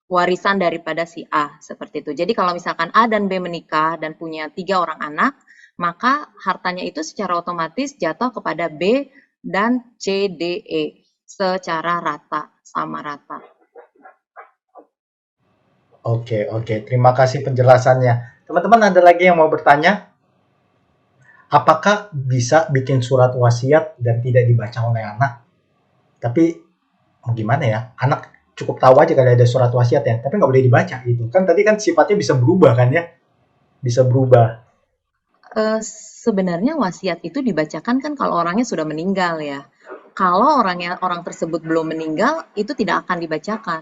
warisan daripada si A, seperti itu. Jadi kalau misalkan A dan B menikah dan punya 3 orang anak, maka hartanya itu secara otomatis jatuh kepada B dan C, D, E secara rata, sama rata. Oke. Terima kasih penjelasannya. Teman-teman ada lagi yang mau bertanya? Apakah bisa bikin surat wasiat dan tidak dibaca oleh anak? Tapi gimana ya? Anak cukup tahu aja kalau ada surat wasiat ya, tapi nggak boleh dibaca gitu. Kan tadi kan sifatnya bisa berubah kan ya? Bisa berubah. Sebenarnya wasiat itu dibacakan kan kalau orangnya sudah meninggal ya. Kalau orang tersebut belum meninggal, itu tidak akan dibacakan.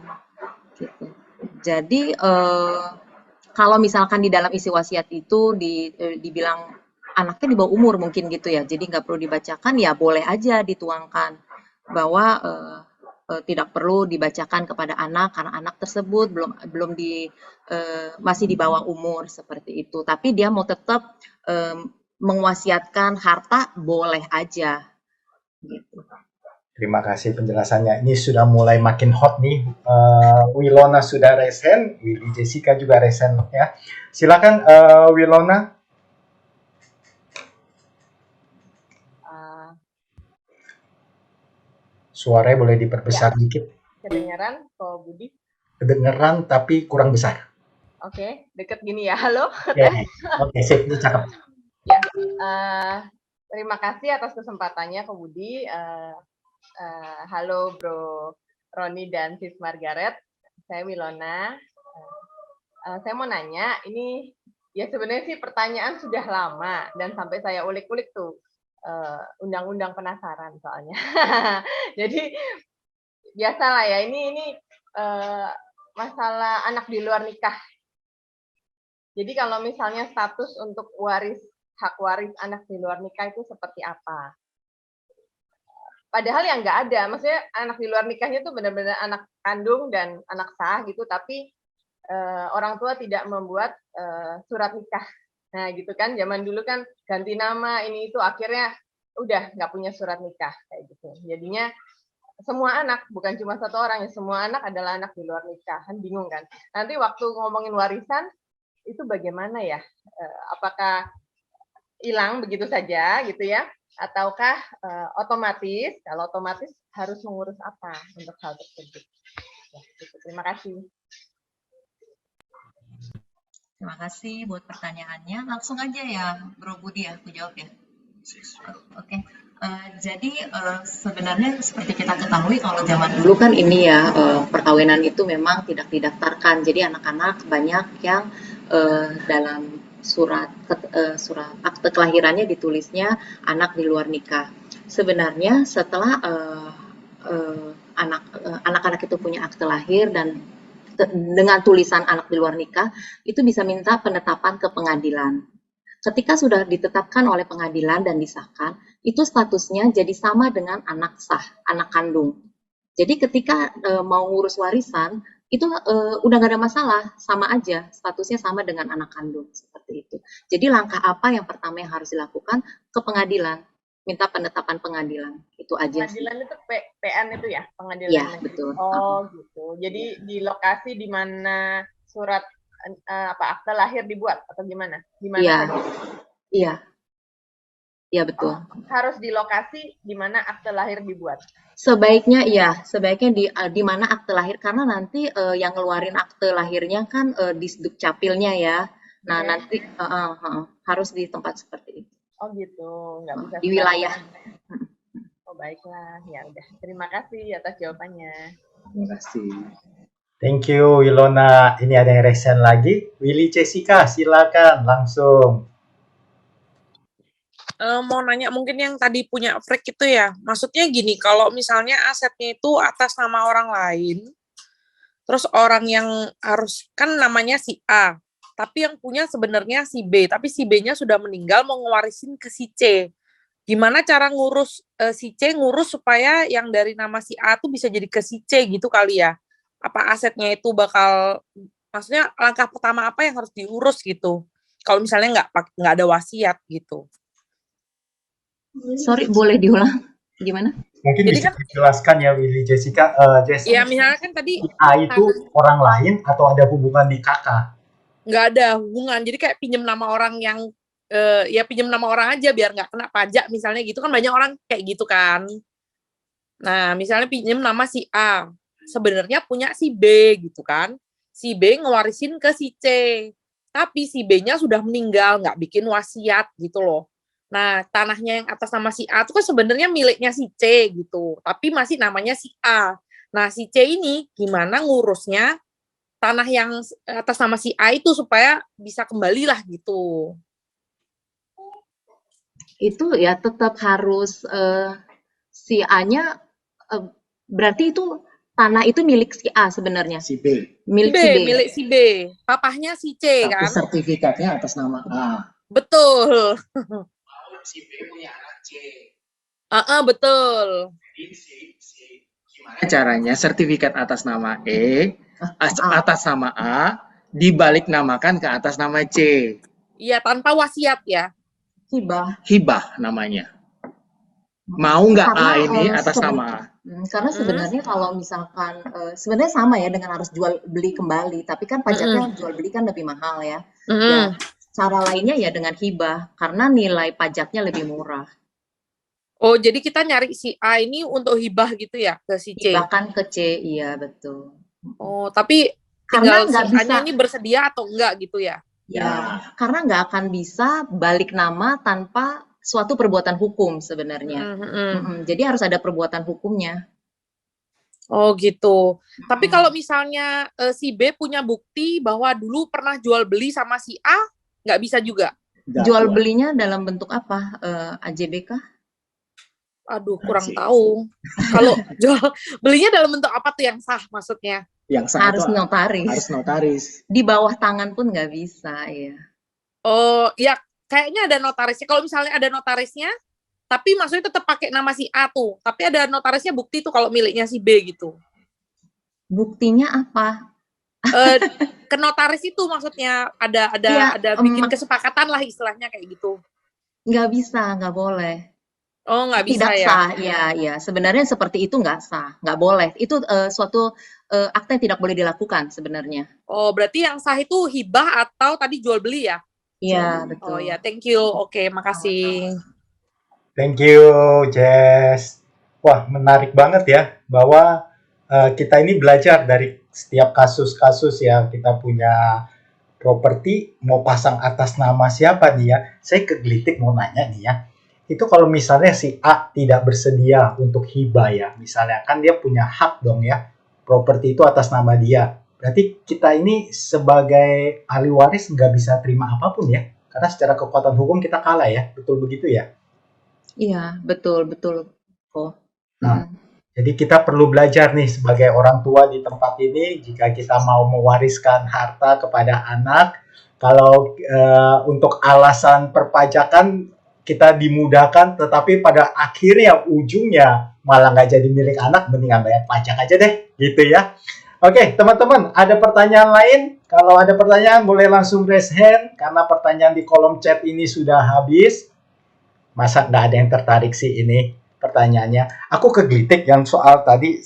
Gitu. Jadi kalau misalkan di dalam isi wasiat itu dibilang anaknya di bawah umur mungkin gitu ya, jadi nggak perlu dibacakan, ya boleh aja dituangkan bahwa tidak perlu dibacakan kepada anak karena anak tersebut masih di bawah umur seperti itu. Tapi dia mau tetap mengwasiatkan harta, boleh aja. Gitu. Terima kasih penjelasannya. Ini sudah mulai makin hot nih. Wilona sudah resen, Willy Jessica juga resen ya. Silakan Wilona. Suaranya boleh diperbesar dikit. Kedengeran, Ko Budi? Kedengeran tapi kurang besar. Oke, deket gini ya. Halo? Oke, sip, ini cakep. Ya, terima kasih atas kesempatannya, Ko Budi. Halo, Bro Roni dan Sis Margaret. Saya Wilona. Saya mau nanya, ini ya sebenarnya sih pertanyaan sudah lama dan sampai saya ulik-ulik tuh. Undang-undang penasaran soalnya. Jadi biasalah ya, ini masalah anak di luar nikah. Jadi kalau misalnya status untuk hak waris anak di luar nikah itu seperti apa? Padahal yang nggak ada, maksudnya anak di luar nikahnya itu benar-benar anak kandung dan anak sah gitu, tapi orang tua tidak membuat surat nikah. Nah gitu kan, zaman dulu kan ganti nama ini itu akhirnya udah nggak punya surat nikah kayak gitu. Jadinya semua anak, bukan cuma satu orang ya, semua anak adalah anak di luar nikah, kan bingung kan. Nanti waktu ngomongin warisan itu bagaimana ya? Apakah hilang begitu saja gitu ya? Ataukah otomatis? Kalau otomatis harus mengurus apa untuk hal tersebut? Ya, gitu. Terima kasih. Terima kasih buat pertanyaannya. Langsung aja ya, Bro Budi ya, aku jawab ya. Oke. Jadi sebenarnya seperti kita ketahui kalau zaman dulu kan ini ya perkawinan itu memang tidak didaftarkan. Jadi anak-anak banyak yang dalam surat akte kelahirannya ditulisnya anak di luar nikah. Sebenarnya setelah anak-anak itu punya akte lahir dan dengan tulisan anak di luar nikah, itu bisa minta penetapan ke pengadilan. Ketika sudah ditetapkan oleh pengadilan dan disahkan, itu statusnya jadi sama dengan anak sah, anak kandung. Jadi ketika mau ngurus warisan, itu udah gak ada masalah, sama aja, statusnya sama dengan anak kandung, seperti itu. Jadi langkah apa yang pertama yang harus dilakukan? Ke pengadilan, minta penetapan pengadilan, itu aja sih. Pengadilan itu PN itu ya, pengadilan Iya, negeri. betul. Oh, gitu. Jadi di lokasi di mana surat akte lahir dibuat atau gimana? Di mana Iya, saja? iya, iya betul. Harus di lokasi di mana akte lahir dibuat. Sebaiknya di mana akte lahir, karena nanti yang ngeluarin akte lahirnya kan di Dukcapilnya ya. Nah, Oke. nanti harus di tempat seperti itu. Oh gitu, nggak bisa Di wilayah. sembarangan. Oh baiklah, ya udah. Terima kasih atas jawabannya. Terima kasih. Thank you Ilona. Ini ada yang resen lagi. Willy Jessica, silakan langsung. Mau nanya mungkin yang tadi punya Freak itu ya, maksudnya gini, kalau misalnya asetnya itu atas nama orang lain, terus orang yang harus, kan namanya si A, tapi yang punya sebenarnya si B, tapi si B-nya sudah meninggal mau ngewarisin ke si C. Gimana cara ngurus si C ngurus supaya yang dari nama si A tuh bisa jadi ke si C gitu kali ya? Apa asetnya itu bakal, maksudnya langkah pertama apa yang harus diurus gitu? Kalau misalnya nggak ada wasiat gitu. Sorry, boleh diulang? Gimana? Mungkin Jadi bisa kan- dijelaskan ya Willy Jessica. Jess, Ya misalnya kan tadi si A itu orang lain atau ada hubungan di kakak? nggak ada hubungan, jadi kayak pinjam nama orang yang ya pinjam nama orang aja biar nggak kena pajak misalnya gitu, kan banyak orang kayak gitu kan. Nah misalnya pinjam nama si A, sebenarnya punya si B gitu kan, si B ngewarisin ke si C, tapi si B-nya sudah meninggal, nggak bikin wasiat gitu loh. Nah tanahnya yang atas nama si A itu kan sebenarnya miliknya si C gitu, tapi masih namanya si A. Nah si C ini gimana ngurusnya tanah yang atas nama si A itu supaya bisa kembali lah gitu. Itu ya tetap harus si A-nya berarti itu tanah itu milik si A sebenarnya. Si B. Milik B, si B. milik si B. Papahnya si C Tapi kan? sertifikatnya atas nama A. Betul. Si B punya anak C. Betul. Gimana caranya sertifikat atas nama atas nama A dibalik namakan ke atas nama C. Iya, tanpa wasiat ya. Hibah namanya. Mau nggak A Karena, ini atas nama A? Karena sebenarnya kalau misalkan sebenarnya sama ya dengan harus jual beli kembali, tapi kan pajaknya jual beli kan lebih mahal ya. Ya, cara lainnya ya dengan hibah karena nilai pajaknya lebih murah. Oh, jadi kita nyari si A ini untuk hibah gitu ya ke si C. Hibahkan ke C, iya betul. Oh, tapi Karena tinggal nggak si A-nya bisa ini bersedia atau enggak gitu ya? ya, karena nggak akan bisa balik nama tanpa suatu perbuatan hukum sebenarnya. Jadi harus ada perbuatan hukumnya. Oh gitu. Tapi kalau misalnya si B punya bukti bahwa dulu pernah jual beli sama si A, nggak bisa juga? Jual belinya dalam bentuk apa? AJB kah? Aduh, kurang tahu. Kalau jual belinya dalam bentuk apa tuh yang sah maksudnya? Yang sah Harus itu notaris. harus notaris. Di bawah tangan pun nggak bisa, ya. Oh, ya kayaknya ada notarisnya. Kalau misalnya ada notarisnya, tapi maksudnya tetap pakai nama si A tuh. Tapi ada notarisnya bukti tuh kalau miliknya si B gitu. Buktinya apa? Ke notaris itu maksudnya ada bikin kesepakatan lah istilahnya kayak gitu. Nggak bisa, nggak boleh. Oh, nggak bisa Tidak ya? sah, ya. Sebenarnya seperti itu nggak sah, nggak boleh. Itu suatu akte yang tidak boleh dilakukan sebenarnya. Oh, berarti yang sah itu hibah atau tadi jual beli ya? Iya, betul. Oh ya, thank you. Oke, makasih. Thank you, Jess. Wah, menarik banget ya bahwa kita ini belajar dari setiap kasus-kasus ya. Kita punya properti mau pasang atas nama siapa nih ya. Saya kegelitik mau nanya nih ya. Itu kalau misalnya si A tidak bersedia untuk hibah ya, misalnya kan dia punya hak dong ya, properti itu atas nama dia. Berarti kita ini sebagai ahli waris nggak bisa terima apapun ya, karena secara kekuatan hukum kita kalah ya, betul begitu ya? Iya, betul. Oh. Nah, Jadi kita perlu belajar nih sebagai orang tua di tempat ini, jika kita mau mewariskan harta kepada anak, kalau untuk alasan perpajakan kita dimudahkan, tetapi pada akhirnya ujungnya malah nggak jadi milik anak, mendingan bayar pajak aja deh, gitu ya. Oke, teman-teman, ada pertanyaan lain? Kalau ada pertanyaan boleh langsung raise hand, karena pertanyaan di kolom chat ini sudah habis. Masa nggak ada yang tertarik sih ini pertanyaannya? Aku kegelitik yang soal tadi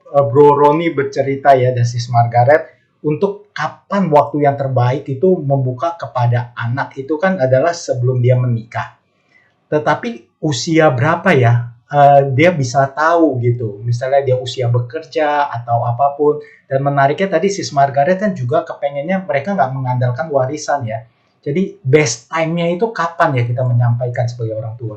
Bro Roni bercerita ya, dan Sis Margaret, untuk kapan waktu yang terbaik itu membuka kepada anak itu kan adalah sebelum dia menikah. Tetapi usia berapa ya dia bisa tahu gitu, misalnya dia usia bekerja atau apapun. Dan menariknya tadi Sis Margaret kan juga kepengennya mereka nggak mengandalkan warisan ya. Jadi best time-nya itu kapan ya kita menyampaikan sebagai orang tua?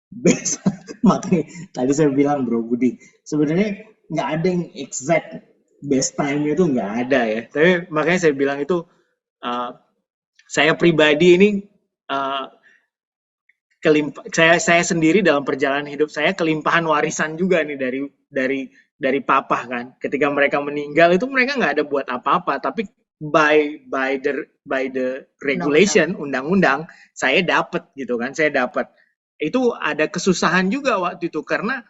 Best. Makanya tadi saya bilang Bro Budi, sebenarnya nggak ada yang exact best time itu, nggak ada ya. Tapi makanya saya bilang itu saya pribadi ini saya sendiri dalam perjalanan hidup saya kelimpahan warisan juga nih dari papa kan. Ketika mereka meninggal itu mereka nggak ada buat apa-apa, tapi by the regulation undang-undang saya dapat gitu kan, saya dapat. Itu ada kesusahan juga waktu itu karena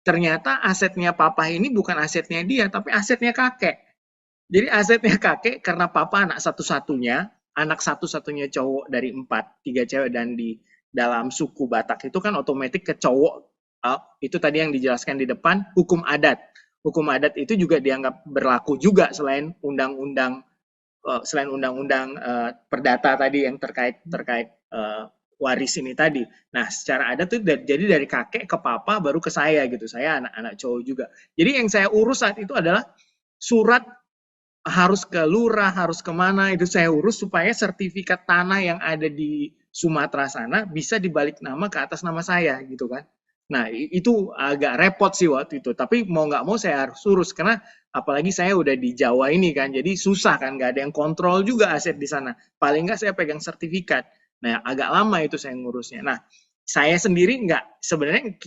ternyata asetnya papa ini bukan asetnya dia, tapi asetnya kakek. Jadi asetnya kakek karena papa anak satu-satunya cowok dari 4, 3 cewek, dan di dalam suku Batak itu kan otomatis ke cowok, itu tadi yang dijelaskan di depan, hukum adat. Hukum adat itu juga dianggap berlaku juga selain undang-undang perdata tadi yang terkait waris ini tadi. Nah, secara adat tuh jadi dari kakek ke papa baru ke saya gitu. Saya anak-anak cowok juga. Jadi yang saya urus saat itu adalah surat harus ke lurah, harus kemana, itu saya urus supaya sertifikat tanah yang ada di Sumatera sana bisa dibalik nama ke atas nama saya gitu kan. Nah, itu agak repot sih waktu itu. Tapi mau nggak mau saya harus urus karena apalagi saya udah di Jawa ini kan, jadi susah kan, nggak ada yang kontrol juga aset di sana. Paling nggak saya pegang sertifikat. Nah, agak lama itu saya ngurusnya. Nah, saya sendiri nggak, sebenarnya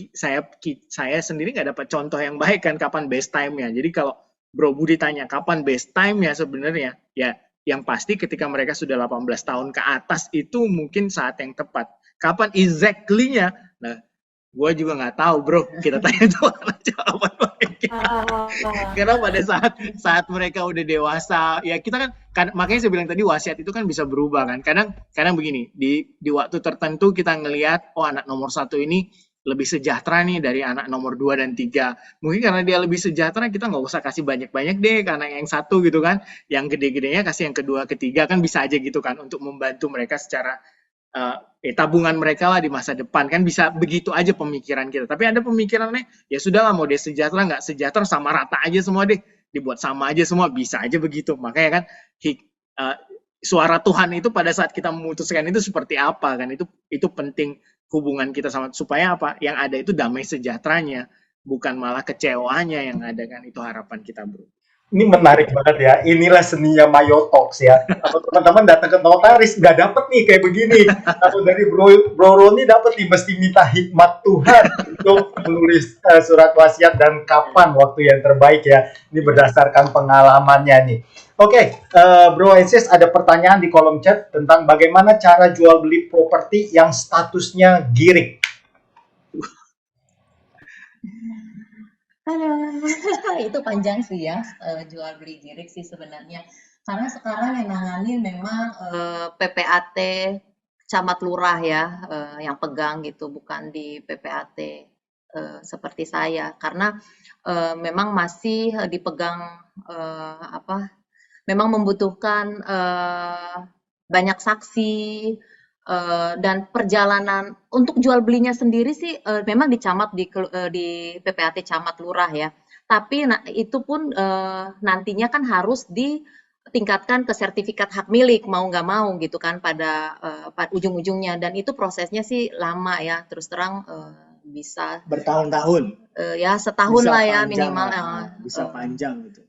saya sendiri nggak dapat contoh yang baik kan kapan best time-nya. Jadi kalau Bro Budi tanya kapan best time-nya sebenarnya, ya yang pasti ketika mereka sudah 18 tahun ke atas itu mungkin saat yang tepat. Kapan exactly-nya? Nah, gue juga nggak tahu bro, kita tanya Tuhan aja apa karena pada saat mereka udah dewasa ya kita kan makanya saya bilang tadi wasiat itu kan bisa berubah kan. Kadang begini, di waktu tertentu kita ngelihat oh anak nomor 1 ini lebih sejahtera nih dari anak nomor 2 dan 3. Mungkin karena dia lebih sejahtera kita nggak usah kasih banyak-banyak deh ke anak yang 1 gitu kan, yang gede-gedenya kasih yang kedua ketiga kan bisa aja gitu kan, untuk membantu mereka secara tabungan mereka lah di masa depan kan, bisa begitu aja pemikiran kita. Tapi ada pemikirannya ya sudahlah, mau dia sejahtera nggak sejahtera sama rata aja semua deh, dibuat sama aja semua, bisa aja begitu. Makanya kan suara Tuhan itu pada saat kita memutuskan itu seperti apa kan, itu penting hubungan kita sama, supaya apa yang ada itu damai sejahteranya, bukan malah kecewaannya yang ada kan. Itu harapan kita bro. Ini menarik banget ya. Inilah seninya Mayo Talks ya. Kalau teman-teman datang ke notaris nggak dapet nih kayak begini. Kalau dari Bro Roni dapet nih, mesti minta hikmat Tuhan untuk menulis surat wasiat dan kapan waktu yang terbaik ya. Ini berdasarkan pengalamannya nih. Oke, Bro Ensis, ada pertanyaan di kolom chat tentang bagaimana cara jual beli properti yang statusnya giring. Itu panjang sih ya, jual beli girik sih sebenarnya. Karena sekarang yang nanganin memang PPAT camat lurah ya, yang pegang gitu, bukan di PPAT seperti saya. Karena memang masih dipegang memang membutuhkan banyak saksi, dan perjalanan untuk jual belinya sendiri sih memang di camat di PPAT camat lurah ya. Tapi itu pun nantinya kan harus ditingkatkan ke sertifikat hak milik mau nggak mau gitu kan pada ujung-ujungnya, dan itu prosesnya sih lama ya, terus terang bisa bertahun-tahun. Ya setahun lah ya minimal. Bisa panjang gitu.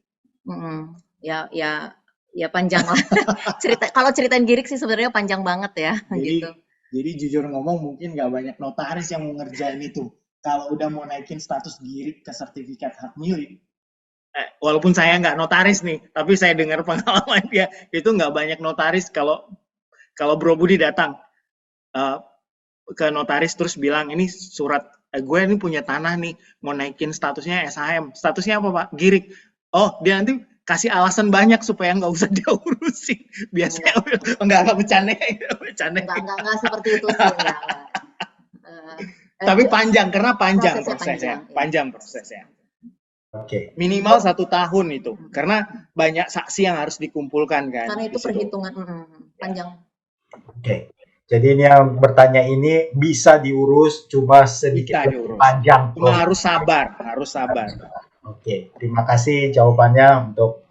Ya panjang lah. Kalau ceritain girik sih sebenarnya panjang banget ya. Jadi, gitu. Jadi jujur ngomong mungkin nggak banyak notaris yang mau ngerjain itu. Kalau udah mau naikin status girik ke sertifikat hak milik, walaupun saya nggak notaris nih, tapi saya dengar pengalaman dia, itu nggak banyak notaris kalau Bro Budi datang ke notaris terus bilang, ini surat, gue ini punya tanah nih, mau naikin statusnya SHM. Statusnya apa Pak? Girik. Oh, dia nanti kasih alasan banyak supaya nggak usah dia urusin. Biasanya enggak bercanda. Enggak seperti itu sih, enggak. Tapi panjang, karena panjang prosesnya. Panjang prosesnya. Oke. Minimal 1 tahun itu, karena banyak saksi yang harus dikumpulkan kan. Karena itu perhitungan panjang. Oke. Jadi ini yang bertanya ini bisa diurus, cuma sedikit lebih panjang. Cuma harus sabar. Oke, terima kasih jawabannya untuk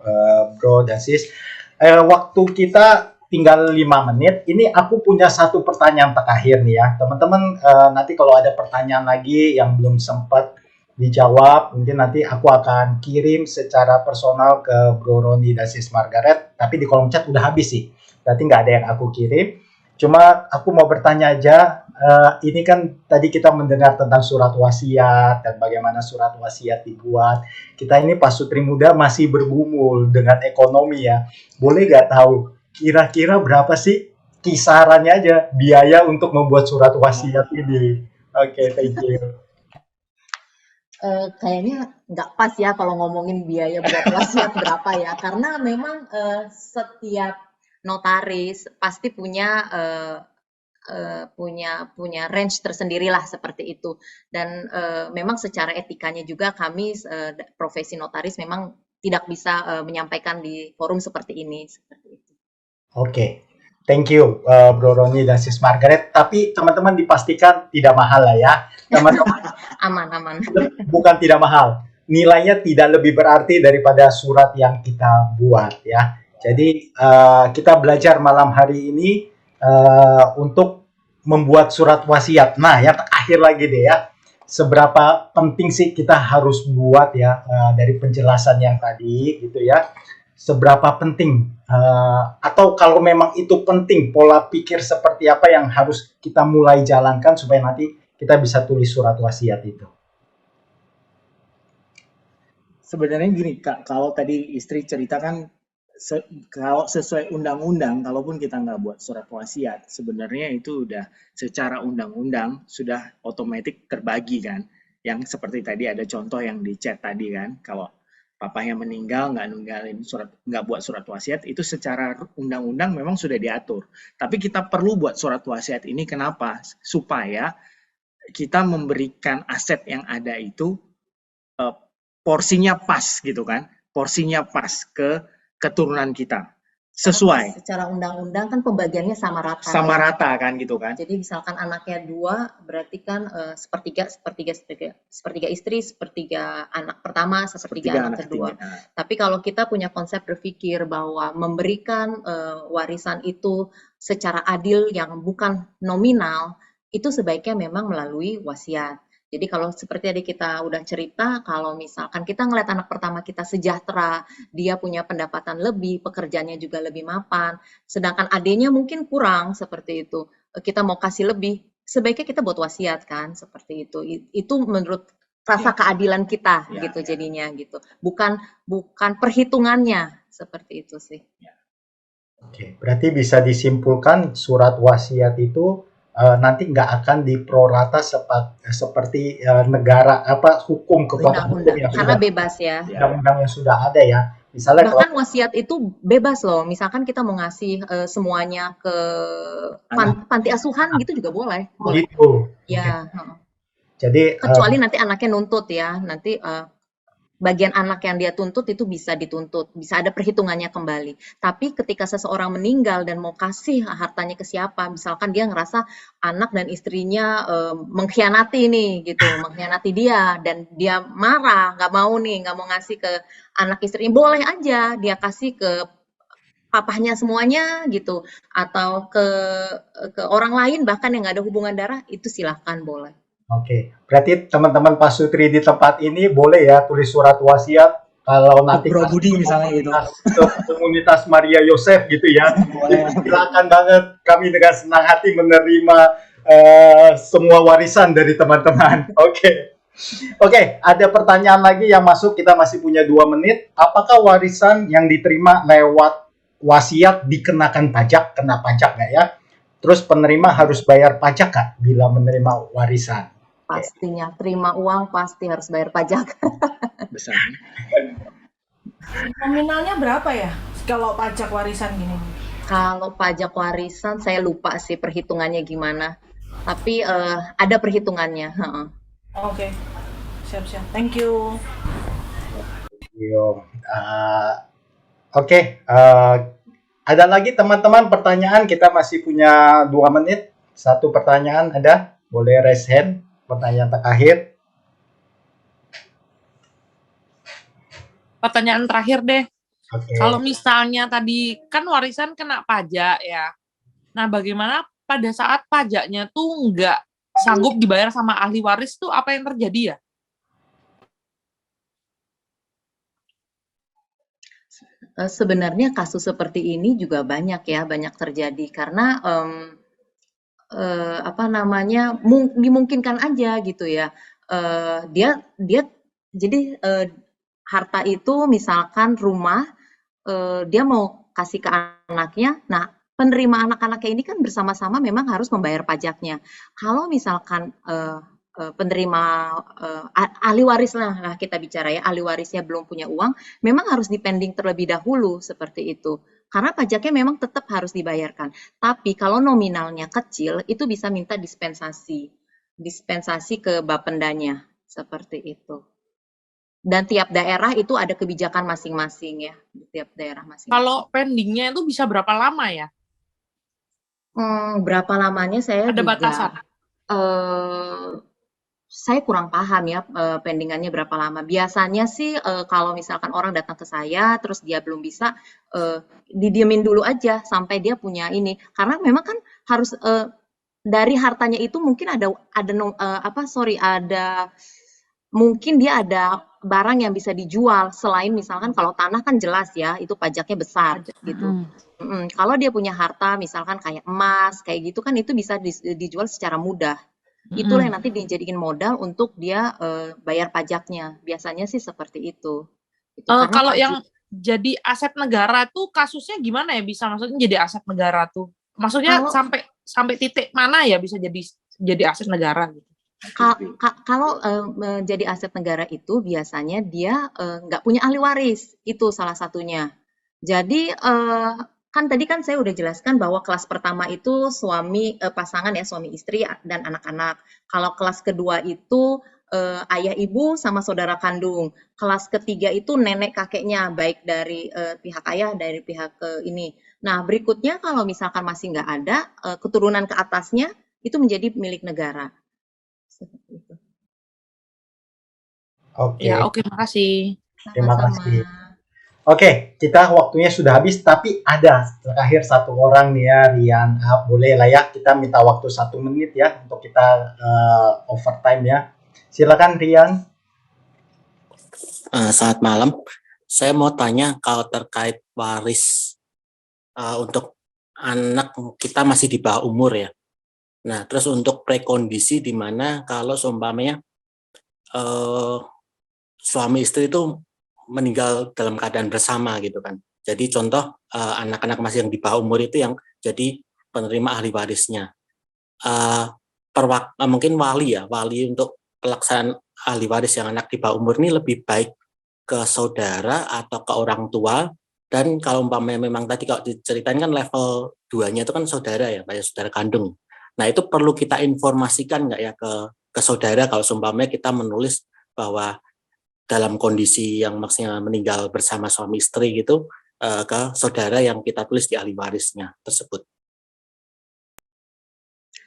Bro dan Sis. Waktu kita tinggal 5 menit. Ini aku punya satu pertanyaan terakhir nih ya. Teman-teman, nanti kalau ada pertanyaan lagi yang belum sempat dijawab, mungkin nanti aku akan kirim secara personal ke Bro Roni dan Sis Margaret. Tapi di kolom chat udah habis sih. Berarti nggak ada yang aku kirim. Cuma aku mau bertanya aja, ini kan tadi kita mendengar tentang surat wasiat dan bagaimana surat wasiat dibuat. Kita ini Pak Sutri Muda masih bergumul dengan ekonomi ya. Boleh nggak tahu kira-kira berapa sih kisarannya aja biaya untuk membuat surat wasiat ini? Oke, thank you. Kayaknya nggak pas ya kalau ngomongin biaya buat wasiat berapa ya, karena memang setiap notaris pasti punya range tersendiri lah seperti itu, dan memang secara etikanya juga kami profesi notaris memang tidak bisa menyampaikan di forum seperti ini. Oke, thank you Bro Roni dan Sis Margaret. Tapi teman-teman dipastikan tidak mahal lah ya, teman-teman. Aman. Bukan tidak mahal, nilainya tidak lebih berarti daripada surat yang kita buat ya. Jadi kita belajar malam hari ini untuk membuat surat wasiat. Nah, yang terakhir lagi deh ya, seberapa penting sih kita harus buat ya, dari penjelasan yang tadi gitu ya. Seberapa penting atau kalau memang itu penting, pola pikir seperti apa yang harus kita mulai jalankan supaya nanti kita bisa tulis surat wasiat itu. Sebenarnya gini Kak, kalau tadi istri ceritakan kalau sesuai undang-undang, kalaupun kita nggak buat surat wasiat, sebenarnya itu udah secara undang-undang sudah otomatis terbagi kan. Yang seperti tadi ada contoh yang di chat tadi kan, kalau papanya meninggal nggak buat surat wasiat, itu secara undang-undang memang sudah diatur. Tapi kita perlu buat surat wasiat ini kenapa? Supaya kita memberikan aset yang ada itu porsinya pas gitu kan, porsinya pas ke keturunan kita sesuai. Karena secara undang-undang kan pembagiannya sama rata. Sama rata kan gitu kan. Jadi misalkan anaknya 2, berarti kan sepertiga istri, sepertiga anak pertama, sepertiga anak kedua. Tapi kalau kita punya konsep berpikir bahwa memberikan warisan itu secara adil yang bukan nominal, itu sebaiknya memang melalui wasiat. Jadi kalau seperti tadi kita udah cerita, kalau misalkan kita ngeliat anak pertama kita sejahtera, dia punya pendapatan lebih, pekerjaannya juga lebih mapan, sedangkan adiknya mungkin kurang seperti itu, kita mau kasih lebih, sebaiknya kita buat wasiat kan, seperti itu. Itu menurut rasa keadilan kita gitu jadinya gitu, bukan perhitungannya seperti itu sih. Oke, berarti bisa disimpulkan surat wasiat itu nanti nggak akan diprorata seperti negara hukum kekuatan hukum yang karena bebas ya, undang-undang yang sudah ada ya. Misalnya bahkan wasiat itu bebas loh, misalkan kita mau ngasih semuanya ke panti asuhan gitu juga boleh. Gitu. Ya. Jadi kecuali nanti anaknya nuntut ya, nanti bagian anak yang dia tuntut itu bisa dituntut, bisa ada perhitungannya kembali. Tapi ketika seseorang meninggal dan mau kasih hartanya ke siapa, misalkan dia ngerasa anak dan istrinya mengkhianati nih gitu, mengkhianati dia, dan dia marah, nggak mau ngasih ke anak istrinya, boleh aja dia kasih ke papahnya semuanya gitu, atau ke orang lain bahkan yang nggak ada hubungan darah, itu silahkan boleh. Oke, berarti teman-teman Pak Sutri di tempat ini boleh ya tulis surat wasiat Kalau nanti Bro Budi misalnya gitu. komunitas Maria Yosef gitu ya, silakan banget, kami dengan senang hati menerima semua warisan dari teman-teman. Oke, ada pertanyaan lagi yang masuk, kita masih punya 2 menit. Apakah warisan yang diterima lewat wasiat dikenakan pajak? Kena pajak nggak ya? Terus penerima harus bayar pajak nggak bila menerima warisan? Pastinya, terima uang pasti harus bayar pajak. Besar. Nominalnya berapa ya kalau pajak warisan gini? Kalau pajak warisan saya lupa sih perhitungannya gimana. Tapi ada perhitungannya. Heeh. Oke, siap-siap. Thank you. Yo, ada lagi teman-teman pertanyaan? Kita masih punya 2 menit. Satu pertanyaan ada? Boleh raise hand. Pertanyaan terakhir. Pertanyaan terakhir deh. Oke. Kalau misalnya tadi kan warisan kena pajak ya. Nah, bagaimana pada saat pajaknya tuh nggak sanggup dibayar sama ahli waris tuh apa yang terjadi ya? Sebenarnya kasus seperti ini juga banyak ya, banyak terjadi karena dimungkinkan aja gitu ya. Dia jadi harta itu misalkan rumah dia mau kasih ke anaknya. Nah, penerima anak-anaknya ini kan bersama-sama memang harus membayar pajaknya. Kalau misalkan penerima ahli waris lah kita bicara ya, ahli warisnya belum punya uang, memang harus dipending terlebih dahulu seperti itu. Karena pajaknya memang tetap harus dibayarkan. Tapi kalau nominalnya kecil, itu bisa minta dispensasi ke Bapendanya seperti itu. Dan tiap daerah itu ada kebijakan masing-masing ya, tiap daerah masing-masing. Kalau pendingnya itu bisa berapa lama ya? Berapa lamanya saya ada juga, batasan? Saya kurang paham ya pendingannya berapa lama. Biasanya sih kalau misalkan orang datang ke saya terus dia belum bisa, didiemin dulu aja sampai dia punya ini. Karena memang kan harus dari hartanya itu mungkin mungkin dia ada barang yang bisa dijual selain misalkan kalau tanah kan jelas ya itu pajaknya besar gitu. Kalau dia punya harta misalkan kayak emas kayak gitu kan itu bisa dijual secara mudah. Itulah yang nanti dijadikan modal untuk dia bayar pajaknya. Biasanya sih seperti itu. Kalau yang jadi aset negara tuh kasusnya gimana ya bisa maksudnya jadi aset negara tuh? Maksudnya sampai titik mana ya bisa jadi aset negara gitu? Kalau menjadi aset negara itu biasanya dia nggak punya ahli waris, itu salah satunya. Jadi kan tadi kan saya udah jelaskan bahwa kelas pertama itu pasangan ya, suami istri dan anak-anak. Kalau kelas kedua itu ayah ibu sama saudara kandung. Kelas ketiga itu nenek kakeknya, baik dari pihak ayah dari pihak ini. Nah berikutnya kalau misalkan masih nggak ada, keturunan ke atasnya itu menjadi milik negara. Seperti itu. Oke. Ya, oke, makasih. Terima kasih. Oke, kita waktunya sudah habis, tapi ada terakhir satu orang nih ya, Rian. Boleh lah ya, kita minta waktu 1 menit ya, untuk kita overtime ya. Silakan Rian. Selamat malam, saya mau tanya kalau terkait waris untuk anak kita masih di bawah umur ya. Nah, terus untuk prekondisi di mana kalau seumpamanya suami istri itu meninggal dalam keadaan bersama gitu kan. Jadi contoh anak-anak masih yang di bawah umur itu yang jadi penerima ahli warisnya. Mungkin wali untuk pelaksanaan ahli waris yang anak di bawah umur ini lebih baik ke saudara atau ke orang tua. Dan kalau umpamanya memang tadi kalau diceritain kan level 2-nya itu kan saudara ya, kayak saudara kandung. Nah itu perlu kita informasikan nggak ya ke saudara kalau seumpamanya kita menulis bahwa dalam kondisi yang maksudnya meninggal bersama suami istri gitu ke saudara yang kita tulis di ahli warisnya tersebut.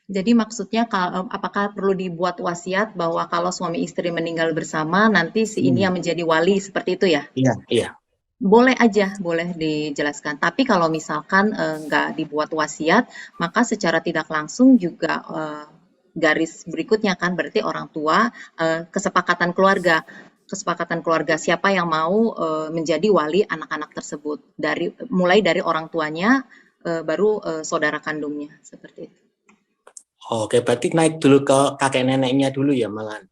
Jadi maksudnya apakah perlu dibuat wasiat bahwa kalau suami istri meninggal bersama nanti si ini yang menjadi wali seperti itu ya? Iya. Boleh aja, boleh dijelaskan. Tapi kalau misalkan nggak dibuat wasiat, maka secara tidak langsung juga garis berikutnya kan berarti orang tua kesepakatan keluarga. kesepakatan keluarga siapa yang mau menjadi wali anak-anak tersebut, mulai dari orang tuanya, baru saudara kandungnya, seperti itu. Oke, berarti naik dulu ke kakek neneknya dulu ya malahan.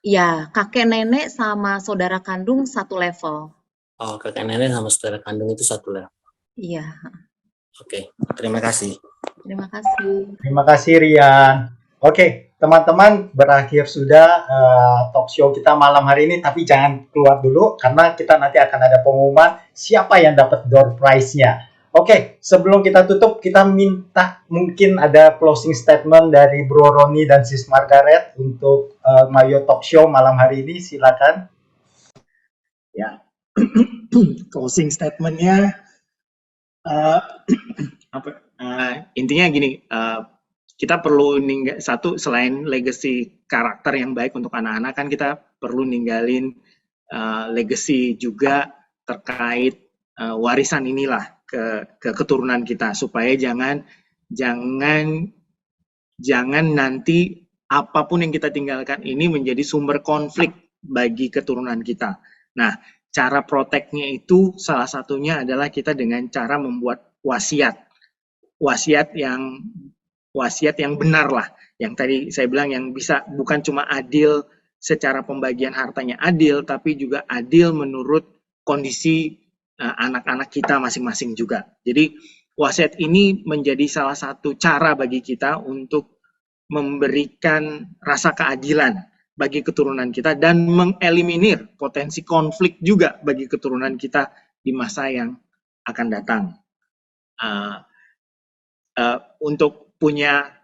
Ya, kakek nenek sama saudara kandung satu level. Oh, kakek nenek sama saudara kandung itu satu level. Iya. Oke, terima kasih. Terima kasih. Terima kasih Rian. Oke, teman-teman, berakhir sudah talk show kita malam hari ini, tapi jangan keluar dulu karena kita nanti akan ada pengumuman siapa yang dapat door prize-nya. Oke, sebelum kita tutup, kita minta mungkin ada closing statement dari Bro Roni dan Sis Margaret untuk Mayo Talk Show malam hari ini. Silakan. Ya, closing statement-nya intinya gini, kita perlu satu, selain legacy karakter yang baik untuk anak-anak, kan kita perlu ninggalin legacy juga terkait warisan inilah ke keturunan kita, supaya jangan nanti apapun yang kita tinggalkan ini menjadi sumber konflik bagi keturunan kita. Nah, cara protect-nya itu salah satunya adalah kita dengan cara membuat wasiat yang benar lah, yang tadi saya bilang, yang bisa bukan cuma adil secara pembagian hartanya adil, tapi juga adil menurut kondisi anak-anak kita masing-masing juga. Jadi wasiat ini menjadi salah satu cara bagi kita untuk memberikan rasa keadilan bagi keturunan kita dan mengeliminir potensi konflik juga bagi keturunan kita di masa yang akan datang. Untuk punya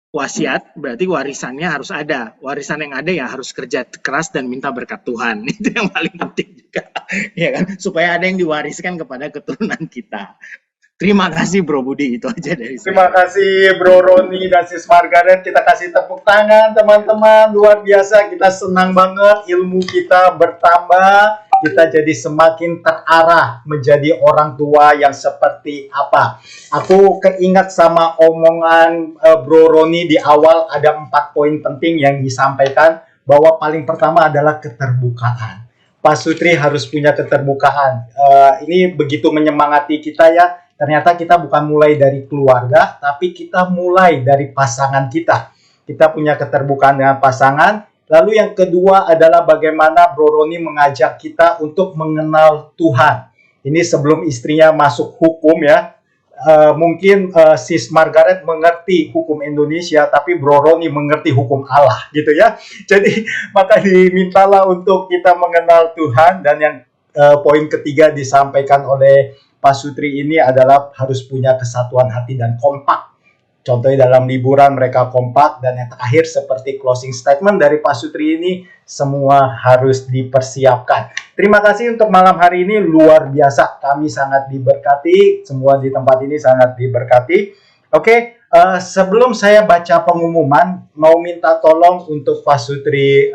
wasiat berarti warisannya harus ada. Warisan yang ada ya harus kerja keras dan minta berkat Tuhan. Itu yang paling penting juga, ya kan? Supaya ada yang diwariskan kepada keturunan kita. Terima kasih Bro Budi, itu aja dari saya. Terima kasih Bro Roni dan Sis Margaret. Kita kasih tepuk tangan teman-teman. Luar biasa, kita senang banget ilmu kita bertambah. Kita jadi semakin terarah menjadi orang tua yang seperti apa. Aku keingat sama omongan Bro Roni di awal, ada 4 poin penting yang disampaikan, bahwa paling pertama adalah keterbukaan. Pak Sutri harus punya keterbukaan. Ini begitu menyemangati kita ya. Ternyata kita bukan mulai dari keluarga, tapi kita mulai dari pasangan kita. Kita punya keterbukaan dengan pasangan. Lalu yang kedua adalah bagaimana Bro Roni mengajak kita untuk mengenal Tuhan. Ini sebelum istrinya masuk hukum ya. Mungkin Sis Margaret mengerti hukum Indonesia, tapi Bro Roni mengerti hukum Allah gitu ya. Jadi maka dimintalah untuk kita mengenal Tuhan. Dan yang poin ketiga disampaikan oleh Pak Sutri ini adalah harus punya kesatuan hati dan kompak. Contohnya dalam liburan mereka kompak. Dan yang terakhir seperti closing statement dari Pak Sutri ini, semua harus dipersiapkan. Terima kasih untuk malam hari ini, luar biasa. Kami sangat diberkati, semua di tempat ini sangat diberkati. Oke, sebelum saya baca pengumuman, mau minta tolong untuk Pak Sutri,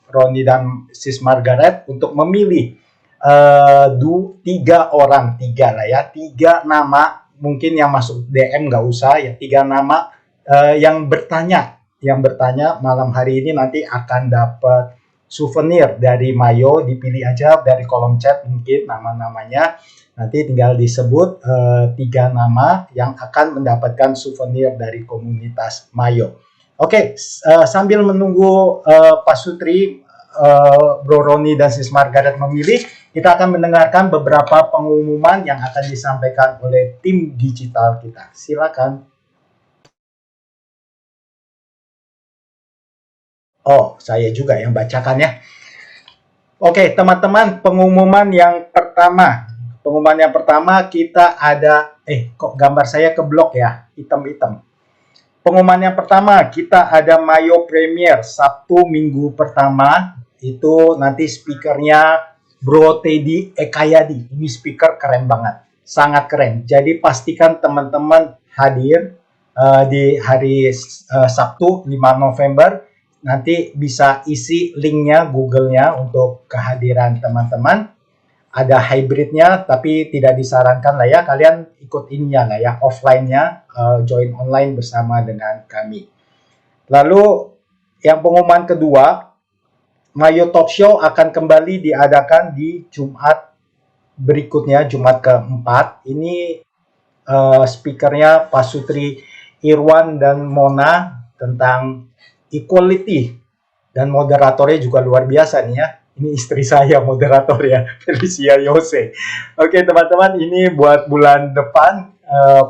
Roni dan Sis Margaret untuk memilih 3 nama, mungkin yang masuk DM nggak usah ya, 3 nama yang bertanya malam hari ini nanti akan dapat souvenir dari Mayo. Dipilih aja dari kolom chat mungkin nama-namanya, nanti tinggal disebut 3 nama yang akan mendapatkan souvenir dari komunitas Mayo. Oke, sambil menunggu Pak Sutri, Bro Roni dan Sis Margaret memilih, kita akan mendengarkan beberapa pengumuman yang akan disampaikan oleh tim digital kita. Silakan. Oh, saya juga yang bacakan ya. Oke, teman-teman, pengumuman yang pertama kita ada, kok gambar saya keblok ya, hitam-hitam. Pengumuman yang pertama, kita ada Mayo Premier Sabtu minggu pertama. Itu nanti speakernya Bro Teddy Ekayadi. Ini speaker keren banget, sangat keren. Jadi pastikan teman-teman hadir di hari Sabtu 5 November. Nanti bisa isi linknya, Google-nya untuk kehadiran teman-teman. Ada hybridnya, tapi tidak disarankan lah ya. Kalian ikut ininya lah ya, offline-nya, join online bersama dengan kami. Lalu yang pengumuman kedua, Mayo Talk Show akan kembali diadakan di Jumat berikutnya, Jumat keempat. Ini speakernya Pak Sutri Irwan dan Mona tentang equality. Dan moderatornya juga luar biasa nih ya. Ini istri saya moderator ya, Felicia Yose. Oke teman-teman, ini buat bulan depan.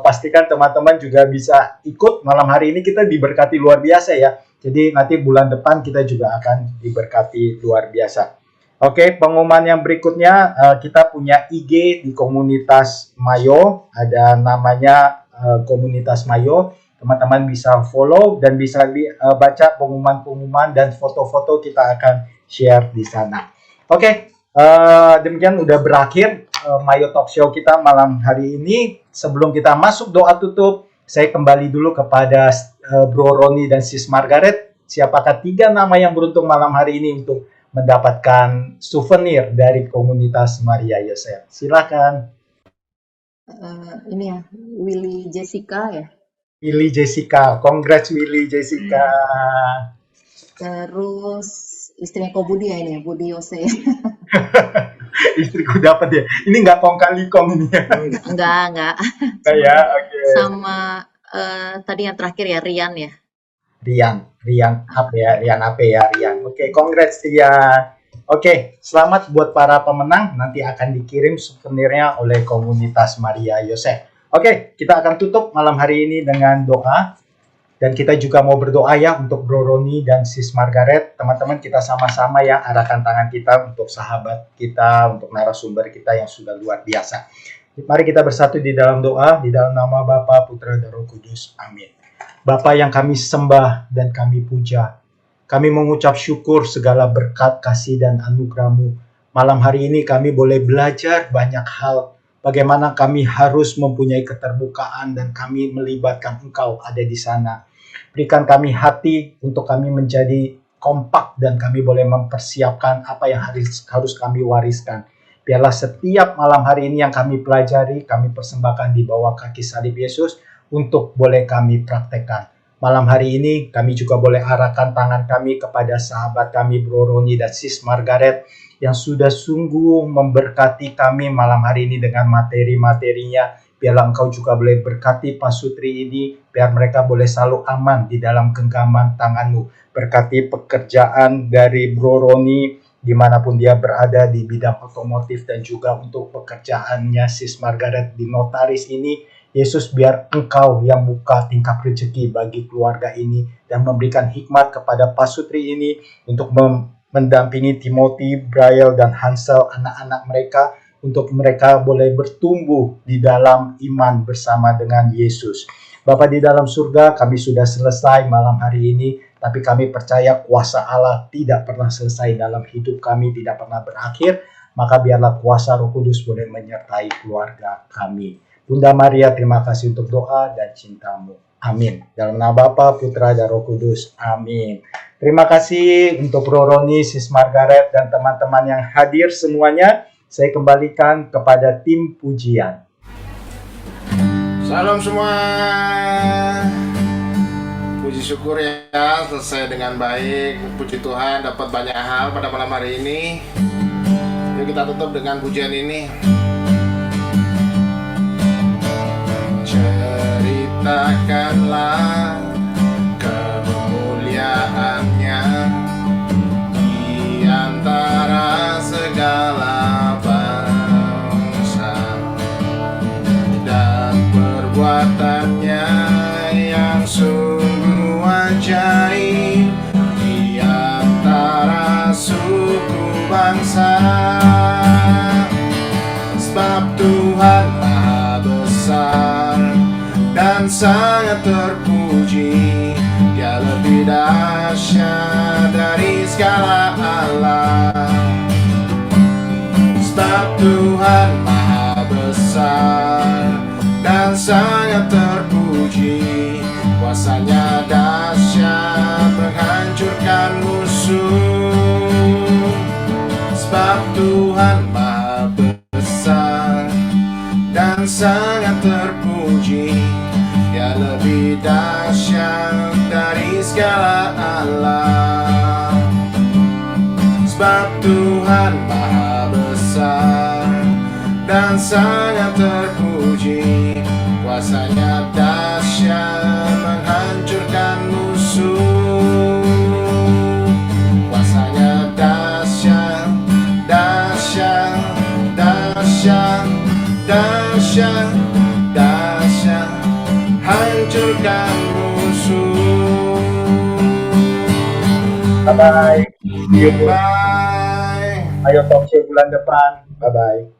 Pastikan teman-teman juga bisa ikut. Malam hari ini kita diberkati luar biasa ya. Jadi nanti bulan depan kita juga akan diberkati luar biasa. Oke, pengumuman yang berikutnya, kita punya IG di komunitas Mayo. Ada namanya komunitas Mayo. Teman-teman bisa follow dan bisa baca pengumuman-pengumuman dan foto-foto kita akan share di sana. Oke, demikian udah berakhir Mayo Talk Show kita malam hari ini. Sebelum kita masuk doa tutup, saya kembali dulu kepada Bro Roni dan Sis Margaret. Siapakah 3 nama yang beruntung malam hari ini untuk mendapatkan souvenir dari komunitas Maria Yosef? Silakan. Ini ya, Willy Jessica ya. Willy Jessica, congrats Willy Jessica. Terus istrinya Ko Budi ya ini ya, Budi Yose. Istriku dapat ya. Ini nggak kong kali kong ini ya. Enggak. Nah, ya, oke. Sama tadi yang terakhir ya, Rian ya. Rian apa ya? Rian. Oke, congrats Rian. Oke, selamat buat para pemenang. Nanti akan dikirim souvenirnya oleh komunitas Maria Yosef. Oke, kita akan tutup malam hari ini dengan doa. Dan kita juga mau berdoa ya untuk Bro Roni dan Sis Margaret. Teman-teman kita sama-sama ya arahkan tangan kita untuk sahabat kita, untuk narasumber kita yang sudah luar biasa. Mari kita bersatu di dalam doa, di dalam nama Bapa, Putra, dan Roh Kudus. Amin. Bapa yang kami sembah dan kami puja. Kami mengucap syukur segala berkat, kasih, dan anugerah-Mu. Malam hari ini kami boleh belajar banyak hal. Bagaimana kami harus mempunyai keterbukaan dan kami melibatkan Engkau ada di sana. Berikan kami hati untuk kami menjadi kompak dan kami boleh mempersiapkan apa yang harus kami wariskan. Biarlah setiap malam hari ini yang kami pelajari, kami persembahkan di bawah kaki salib Yesus untuk boleh kami praktekkan. Malam hari ini kami juga boleh arahkan tangan kami kepada sahabat kami Bro Roni dan Sis Margaret yang sudah sungguh memberkati kami malam hari ini dengan materi-materinya. Biarlah Engkau juga boleh berkati Pak Sutri ini, biar mereka boleh selalu aman di dalam genggaman tangan-Mu. Berkati pekerjaan dari Bro Roni, dimanapun dia berada di bidang otomotif dan juga untuk pekerjaannya Sis Margaret di notaris ini. Yesus, biar Engkau yang buka tingkap rezeki bagi keluarga ini dan memberikan hikmat kepada Pak Sutri ini untuk mendampingi Timothy, Braille, dan Hansel, anak-anak mereka, untuk mereka boleh bertumbuh di dalam iman bersama dengan Yesus. Bapa di dalam surga, kami sudah selesai malam hari ini, tapi kami percaya kuasa Allah tidak pernah selesai dalam hidup kami, tidak pernah berakhir, maka biarlah kuasa Roh Kudus boleh menyertai keluarga kami. Bunda Maria, terima kasih untuk doa dan cinta-Mu. Amin. Dalam nama Bapa, Putra, dan Roh Kudus. Amin. Terima kasih untuk Bro Roni, Sis Margaret, dan teman-teman yang hadir semuanya. Saya kembalikan kepada tim pujian. Salam semua. Puji syukur ya, selesai dengan baik. Puji Tuhan dapat banyak hal pada malam hari ini. Yuk kita tutup dengan pujian ini. Ceritakanlah kemuliaan-Nya di antara segala bangsa, dan perbuatannya yang sungguh ajaib di antara suku bangsa. Sebab Tuhan Maha Besar dan sangat terpuji, Dia lebih dahsyat dari segala Allah. Sebab Tuhan Maha Besar dan sangat terpuji, kuasa-Nya dahsyat menghancurkan musuh. Sebab Tuhan Maha Besar dan sangat terpuji, Dia lebih dahsyat dari segala Allah. sebab Tuhan Maha Besar dan sangat terpuji. Kuasanya dahsyat menghancurkan musuh. Kuasanya dahsyat, dahsyat, dahsyat, dahsyat, dahsyat, hancurkan musuh. Bye-bye. See you. Bye. Ayo talk show bulan depan. Bye-bye.